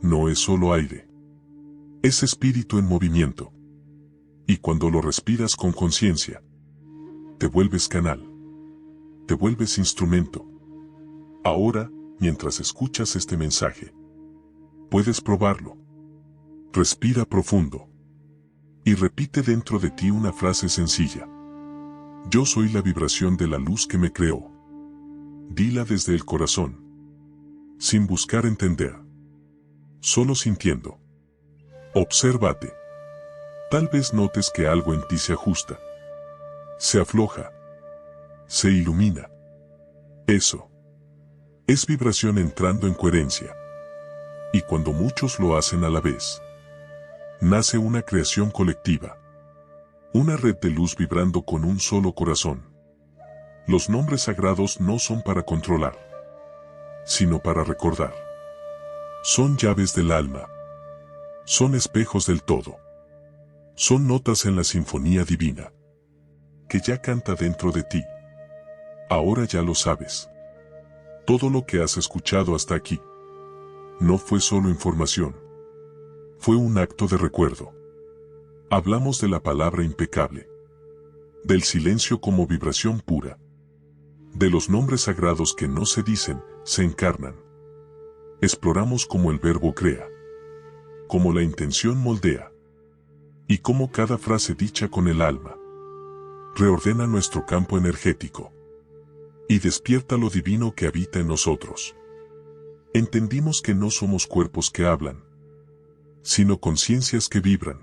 no es solo aire. Es espíritu en movimiento. Y cuando lo respiras con conciencia, te vuelves canal. Te vuelves instrumento. Ahora, mientras escuchas este mensaje, puedes probarlo. Respira profundo. Y repite dentro de ti una frase sencilla. Yo soy la vibración de la luz que me creó. Dila desde el corazón. Sin buscar entender. Solo sintiendo. Obsérvate. Tal vez notes que algo en ti se ajusta. Se afloja. Se ilumina. Eso. Es vibración entrando en coherencia. Y cuando muchos lo hacen a la vez, nace una creación colectiva. Una red de luz vibrando con un solo corazón. Los nombres sagrados no son para controlar, sino para recordar. Son llaves del alma. Son espejos del todo. Son notas en la sinfonía divina, que ya canta dentro de ti. Ahora ya lo sabes. Todo lo que has escuchado hasta aquí no fue solo información. Fue un acto de recuerdo. Hablamos de la palabra impecable, del silencio como vibración pura, de los nombres sagrados que no se dicen, se encarnan. Exploramos cómo el verbo crea, cómo la intención moldea, y cómo cada frase dicha con el alma reordena nuestro campo energético y despierta lo divino que habita en nosotros. Entendimos que no somos cuerpos que hablan, sino conciencias que vibran,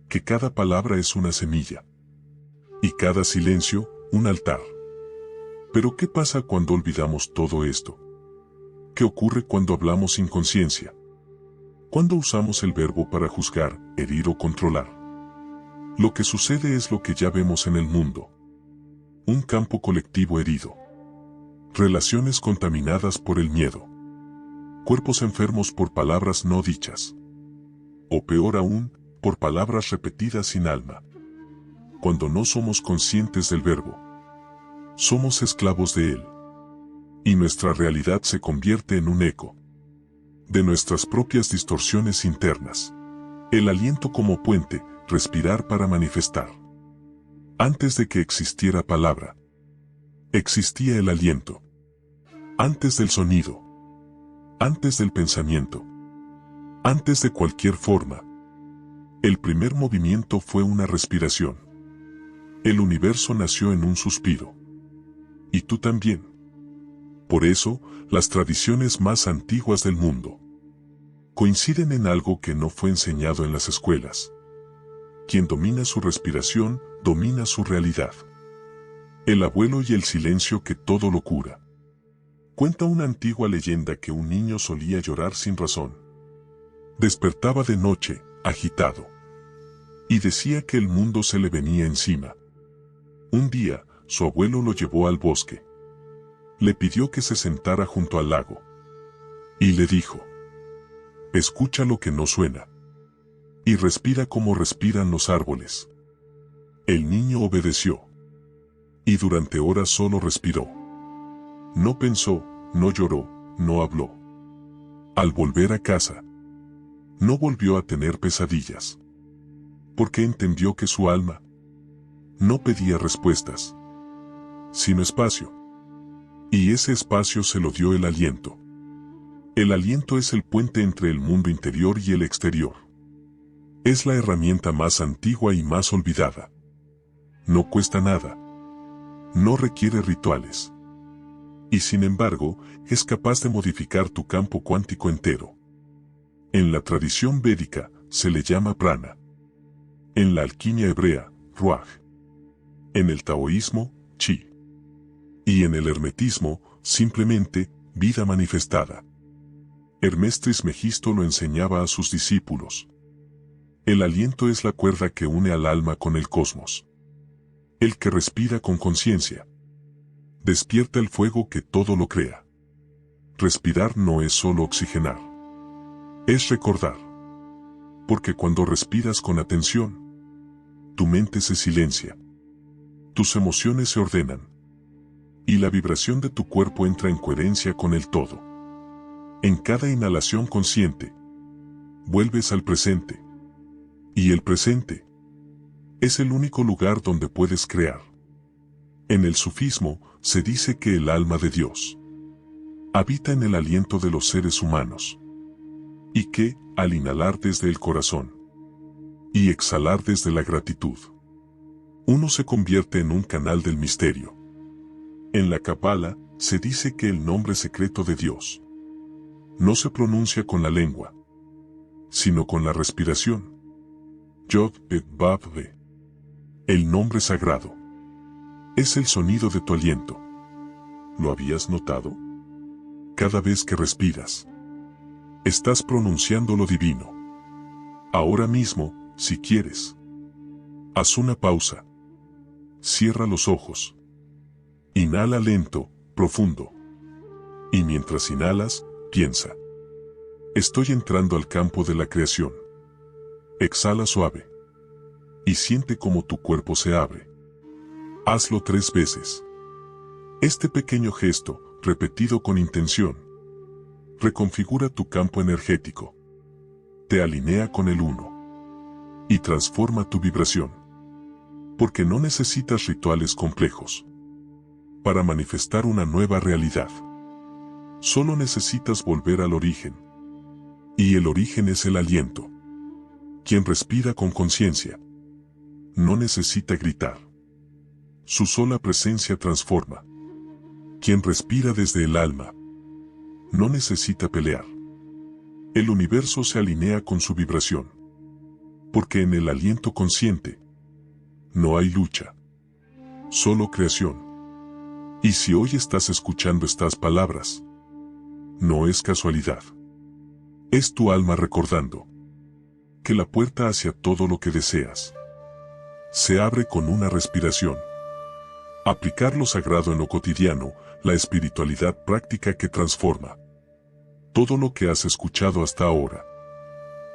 que cada palabra es una semilla, y cada silencio, un altar. Pero ¿qué pasa cuando olvidamos todo esto? ¿Qué ocurre cuando hablamos sin conciencia? Cuando usamos el verbo para juzgar, herir o controlar. Lo que sucede es lo que ya vemos en el mundo. Un campo colectivo herido. Relaciones contaminadas por el miedo. Cuerpos enfermos por palabras no dichas. O peor aún, por palabras repetidas sin alma. Cuando no somos conscientes del verbo, somos esclavos de él. Y nuestra realidad se convierte en un eco de nuestras propias distorsiones internas. El aliento como puente, respirar para manifestar. Antes de que existiera palabra, existía el aliento. Antes del sonido, antes del pensamiento, antes de cualquier forma, el primer movimiento fue una respiración. El universo nació en un suspiro. Y tú también. Por eso, las tradiciones más antiguas del mundo coinciden en algo que no fue enseñado en las escuelas. Quien domina su respiración, domina su realidad. El abuelo y el silencio que todo lo cura. Cuenta una antigua leyenda que un niño solía llorar sin razón. Despertaba de noche, agitado. Y decía que el mundo se le venía encima. Un día, su abuelo lo llevó al bosque. Le pidió que se sentara junto al lago. Y le dijo: escucha lo que no suena. Y respira como respiran los árboles. El niño obedeció. Y durante horas solo respiró. No pensó, no lloró, no habló. Al volver a casa, no volvió a tener pesadillas. Porque entendió que su alma no pedía respuestas, sino espacio. Y ese espacio se lo dio el aliento. El aliento es el puente entre el mundo interior y el exterior. Es la herramienta más antigua y más olvidada. No cuesta nada. No requiere rituales. Y sin embargo, es capaz de modificar tu campo cuántico entero. En la tradición védica, se le llama prana. En la alquimia hebrea, Ruaj. En el taoísmo, Chi. Y en el hermetismo, simplemente, vida manifestada. Hermes Trismegisto lo enseñaba a sus discípulos. El aliento es la cuerda que une al alma con el cosmos. El que respira con conciencia despierta el fuego que todo lo crea. Respirar no es solo oxigenar. Es recordar. Porque cuando respiras con atención, tu mente se silencia. Tus emociones se ordenan. Y la vibración de tu cuerpo entra en coherencia con el todo. En cada inhalación consciente, vuelves al presente. Y el presente es el único lugar donde puedes crear. En el sufismo se dice que el alma de Dios habita en el aliento de los seres humanos. Y que, al inhalar desde el corazón y exhalar desde la gratitud, uno se convierte en un canal del misterio. En la Cábala se dice que el nombre secreto de Dios no se pronuncia con la lengua, sino con la respiración. Yod et Vav Ve. El nombre sagrado es el sonido de tu aliento. ¿Lo habías notado? Cada vez que respiras, estás pronunciando lo divino. Ahora mismo, si quieres, haz una pausa. Cierra los ojos. Inhala lento, profundo. Y mientras inhalas, piensa. Estoy entrando al campo de la creación. Exhala suave. Y siente cómo tu cuerpo se abre. Hazlo 3 veces. Este pequeño gesto, repetido con intención, reconfigura tu campo energético. Te alinea con el uno. Y transforma tu vibración. Porque no necesitas rituales complejos para manifestar una nueva realidad. Solo necesitas volver al origen. Y el origen es el aliento. Quien respira con conciencia no necesita gritar. Su sola presencia transforma. Quien respira desde el alma no necesita pelear. El universo se alinea con su vibración. Porque en el aliento consciente no hay lucha, solo creación. Y si hoy estás escuchando estas palabras, no es casualidad. Es tu alma recordando que la puerta hacia todo lo que deseas se abre con una respiración. Aplicar lo sagrado en lo cotidiano, la espiritualidad práctica que transforma. Todo lo que has escuchado hasta ahora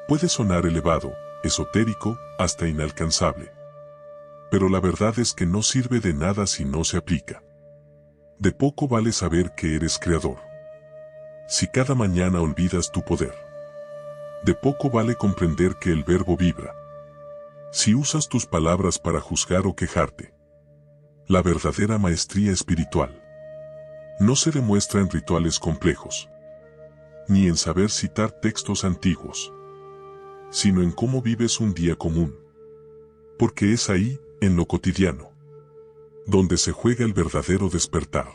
puede sonar elevado, esotérico, hasta inalcanzable. Pero la verdad es que no sirve de nada si no se aplica. De poco vale saber que eres creador si cada mañana olvidas tu poder. De poco vale comprender que el verbo vibra si usas tus palabras para juzgar o quejarte. La verdadera maestría espiritual no se demuestra en rituales complejos, ni en saber citar textos antiguos, sino en cómo vives un día común. Porque es ahí, en lo cotidiano, donde se juega el verdadero despertar.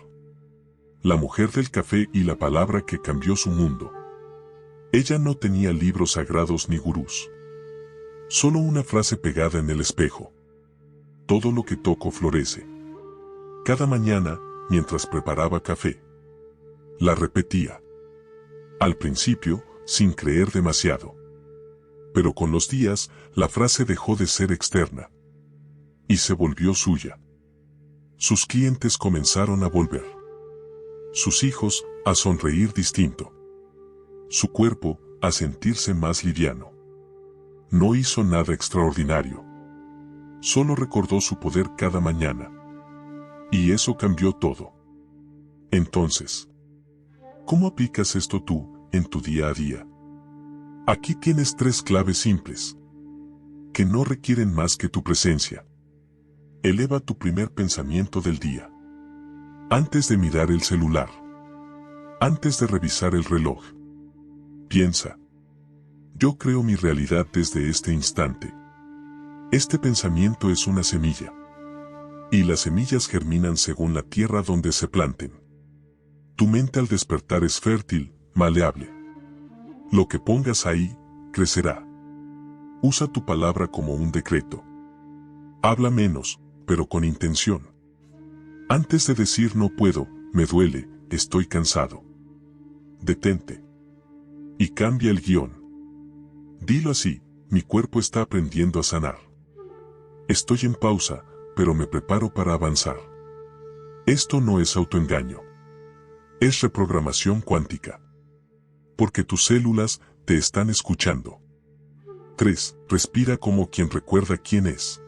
La mujer del café y la palabra que cambió su mundo. Ella no tenía libros sagrados ni gurús. Solo una frase pegada en el espejo. Todo lo que toco florece. Cada mañana, mientras preparaba café, la repetía. Al principio, sin creer demasiado. Pero con los días, la frase dejó de ser externa y se volvió suya. Sus clientes comenzaron a volver. Sus hijos, a sonreír distinto. Su cuerpo, a sentirse más liviano. No hizo nada extraordinario. Solo recordó su poder cada mañana. Y eso cambió todo. Entonces, ¿cómo aplicas esto tú, en tu día a día? Aquí tienes 3 claves simples, que no requieren más que tu presencia. Eleva tu primer pensamiento del día. Antes de mirar el celular. Antes de revisar el reloj. Piensa. Yo creo mi realidad desde este instante. Este pensamiento es una semilla. Y las semillas germinan según la tierra donde se planten. Tu mente al despertar es fértil, maleable. Lo que pongas ahí, crecerá. Usa tu palabra como un decreto. Habla menos, pero con intención. Antes de decir no puedo, me duele, estoy cansado. Detente. Y cambia el guión. Dilo así, mi cuerpo está aprendiendo a sanar. Estoy en pausa, pero me preparo para avanzar. Esto no es autoengaño. Es reprogramación cuántica. Porque tus células te están escuchando. 3. Respira como quien recuerda quién es.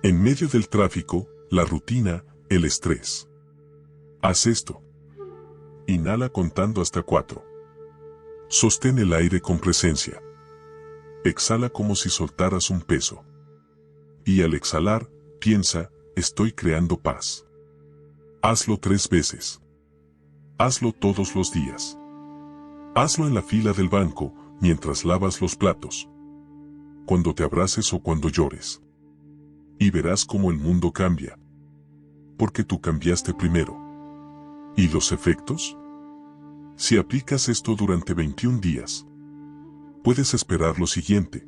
En medio del tráfico, la rutina, el estrés. Haz esto. Inhala contando hasta 4. Sostén el aire con presencia. Exhala como si soltaras un peso. Y al exhalar, piensa, estoy creando paz. Hazlo 3 veces. Hazlo todos los días. Hazlo en la fila del banco, mientras lavas los platos. Cuando te abraces o cuando llores. Y verás cómo el mundo cambia. Porque tú cambiaste primero. ¿Y los efectos? Si aplicas esto durante 21 días, puedes esperar lo siguiente.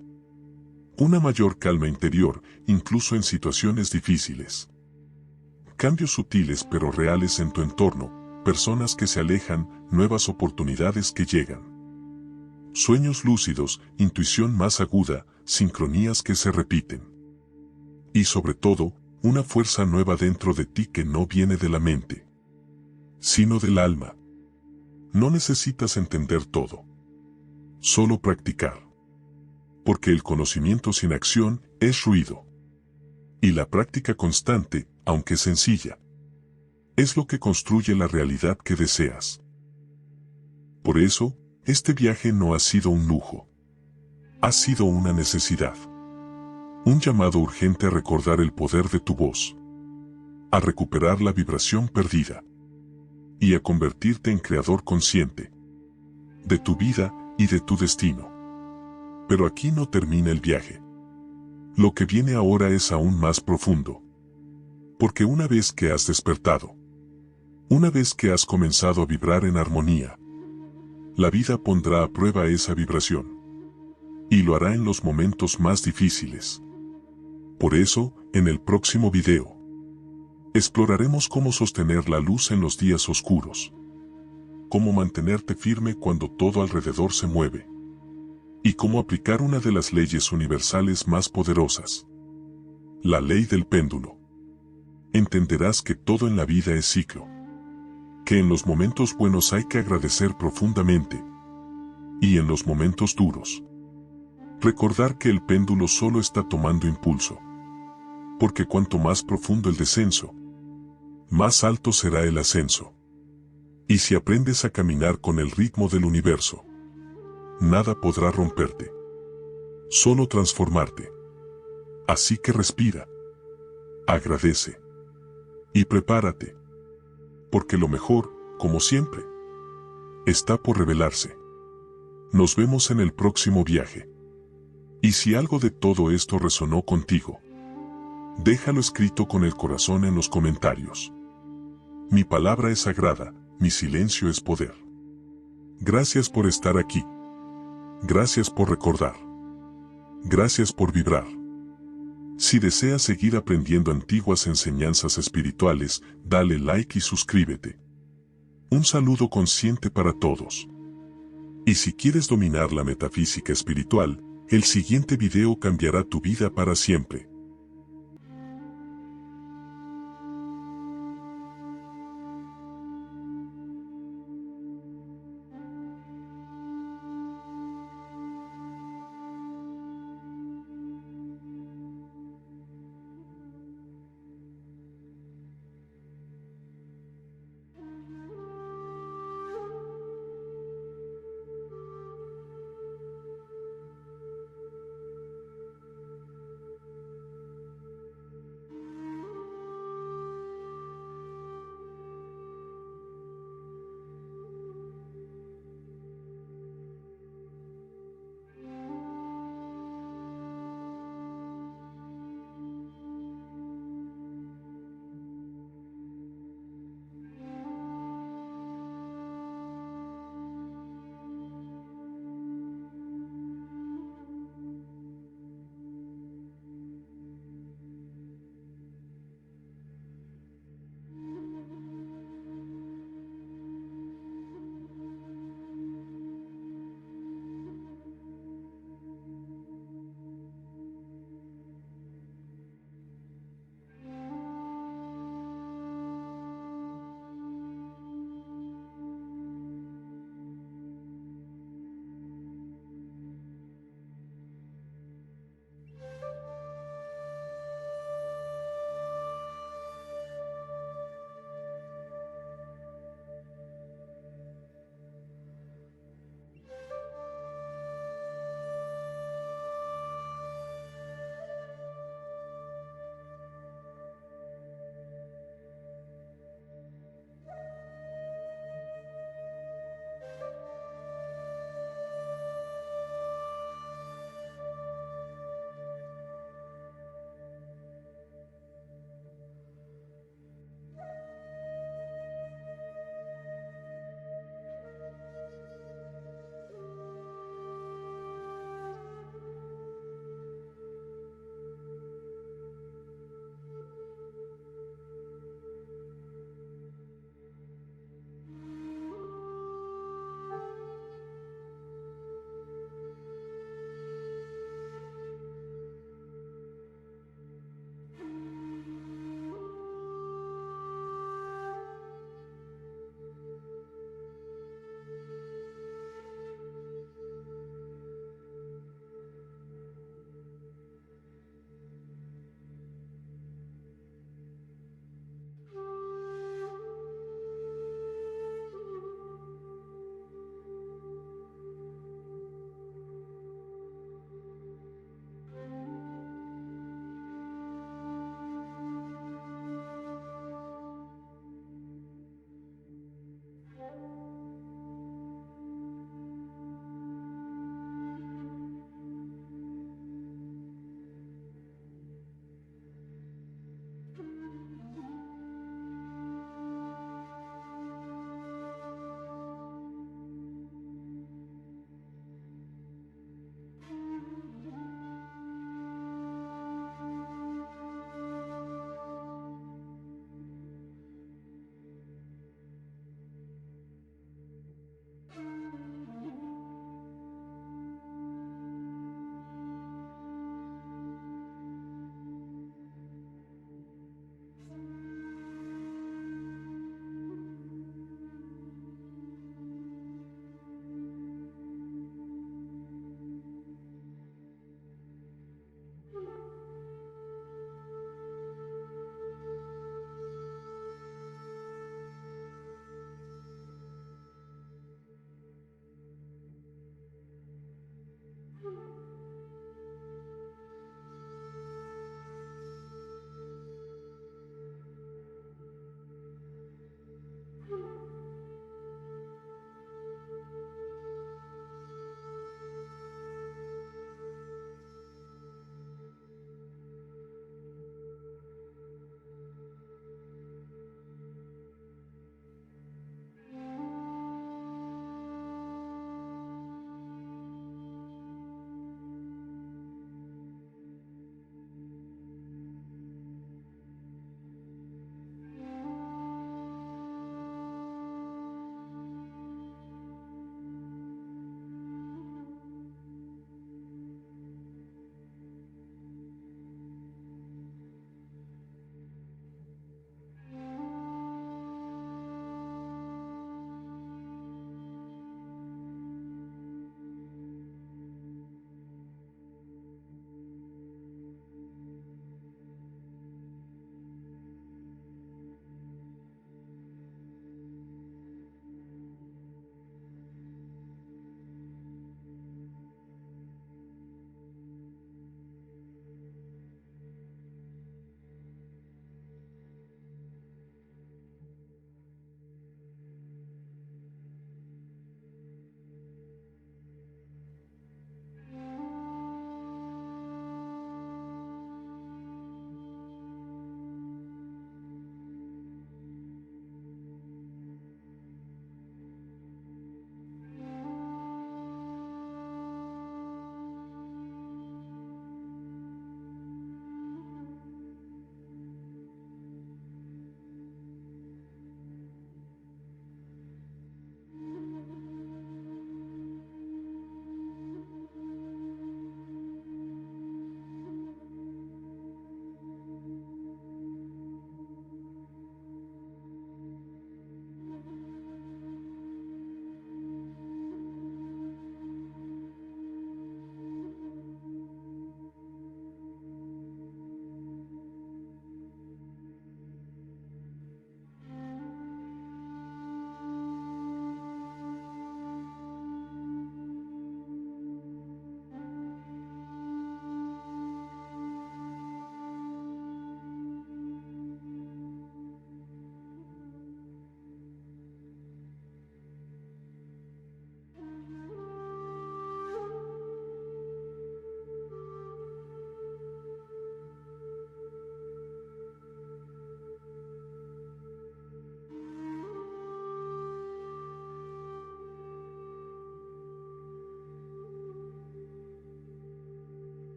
Una mayor calma interior, incluso en situaciones difíciles. Cambios sutiles pero reales en tu entorno, personas que se alejan, nuevas oportunidades que llegan. Sueños lúcidos, intuición más aguda, sincronías que se repiten. Y sobre todo, una fuerza nueva dentro de ti que no viene de la mente, sino del alma. No necesitas entender todo. Solo practicar. Porque el conocimiento sin acción es ruido. Y la práctica constante, aunque sencilla, es lo que construye la realidad que deseas. Por eso, este viaje no ha sido un lujo. Ha sido una necesidad. Un llamado urgente a recordar el poder de tu voz. A recuperar la vibración perdida. Y a convertirte en creador consciente. De tu vida y de tu destino. Pero aquí no termina el viaje. Lo que viene ahora es aún más profundo. Porque una vez que has despertado, una vez que has comenzado a vibrar en armonía, la vida pondrá a prueba esa vibración. Y lo hará en los momentos más difíciles. Por eso, en el próximo video, exploraremos cómo sostener la luz en los días oscuros. Cómo mantenerte firme cuando todo alrededor se mueve. Y cómo aplicar una de las leyes universales más poderosas. La ley del péndulo. Entenderás que todo en la vida es ciclo. Que en los momentos buenos hay que agradecer profundamente. Y en los momentos duros, recordar que el péndulo solo está tomando impulso. Porque cuanto más profundo el descenso, más alto será el ascenso. Y si aprendes a caminar con el ritmo del universo, nada podrá romperte. Solo transformarte. Así que respira. Agradece. Y prepárate. Porque lo mejor, como siempre, está por revelarse. Nos vemos en el próximo viaje. Y si algo de todo esto resonó contigo, déjalo escrito con el corazón en los comentarios. Mi palabra es sagrada, mi silencio es poder. Gracias por estar aquí. Gracias por recordar. Gracias por vibrar. Si deseas seguir aprendiendo antiguas enseñanzas espirituales, dale like y suscríbete. Un saludo consciente para todos. Y si quieres dominar la metafísica espiritual, el siguiente video cambiará tu vida para siempre.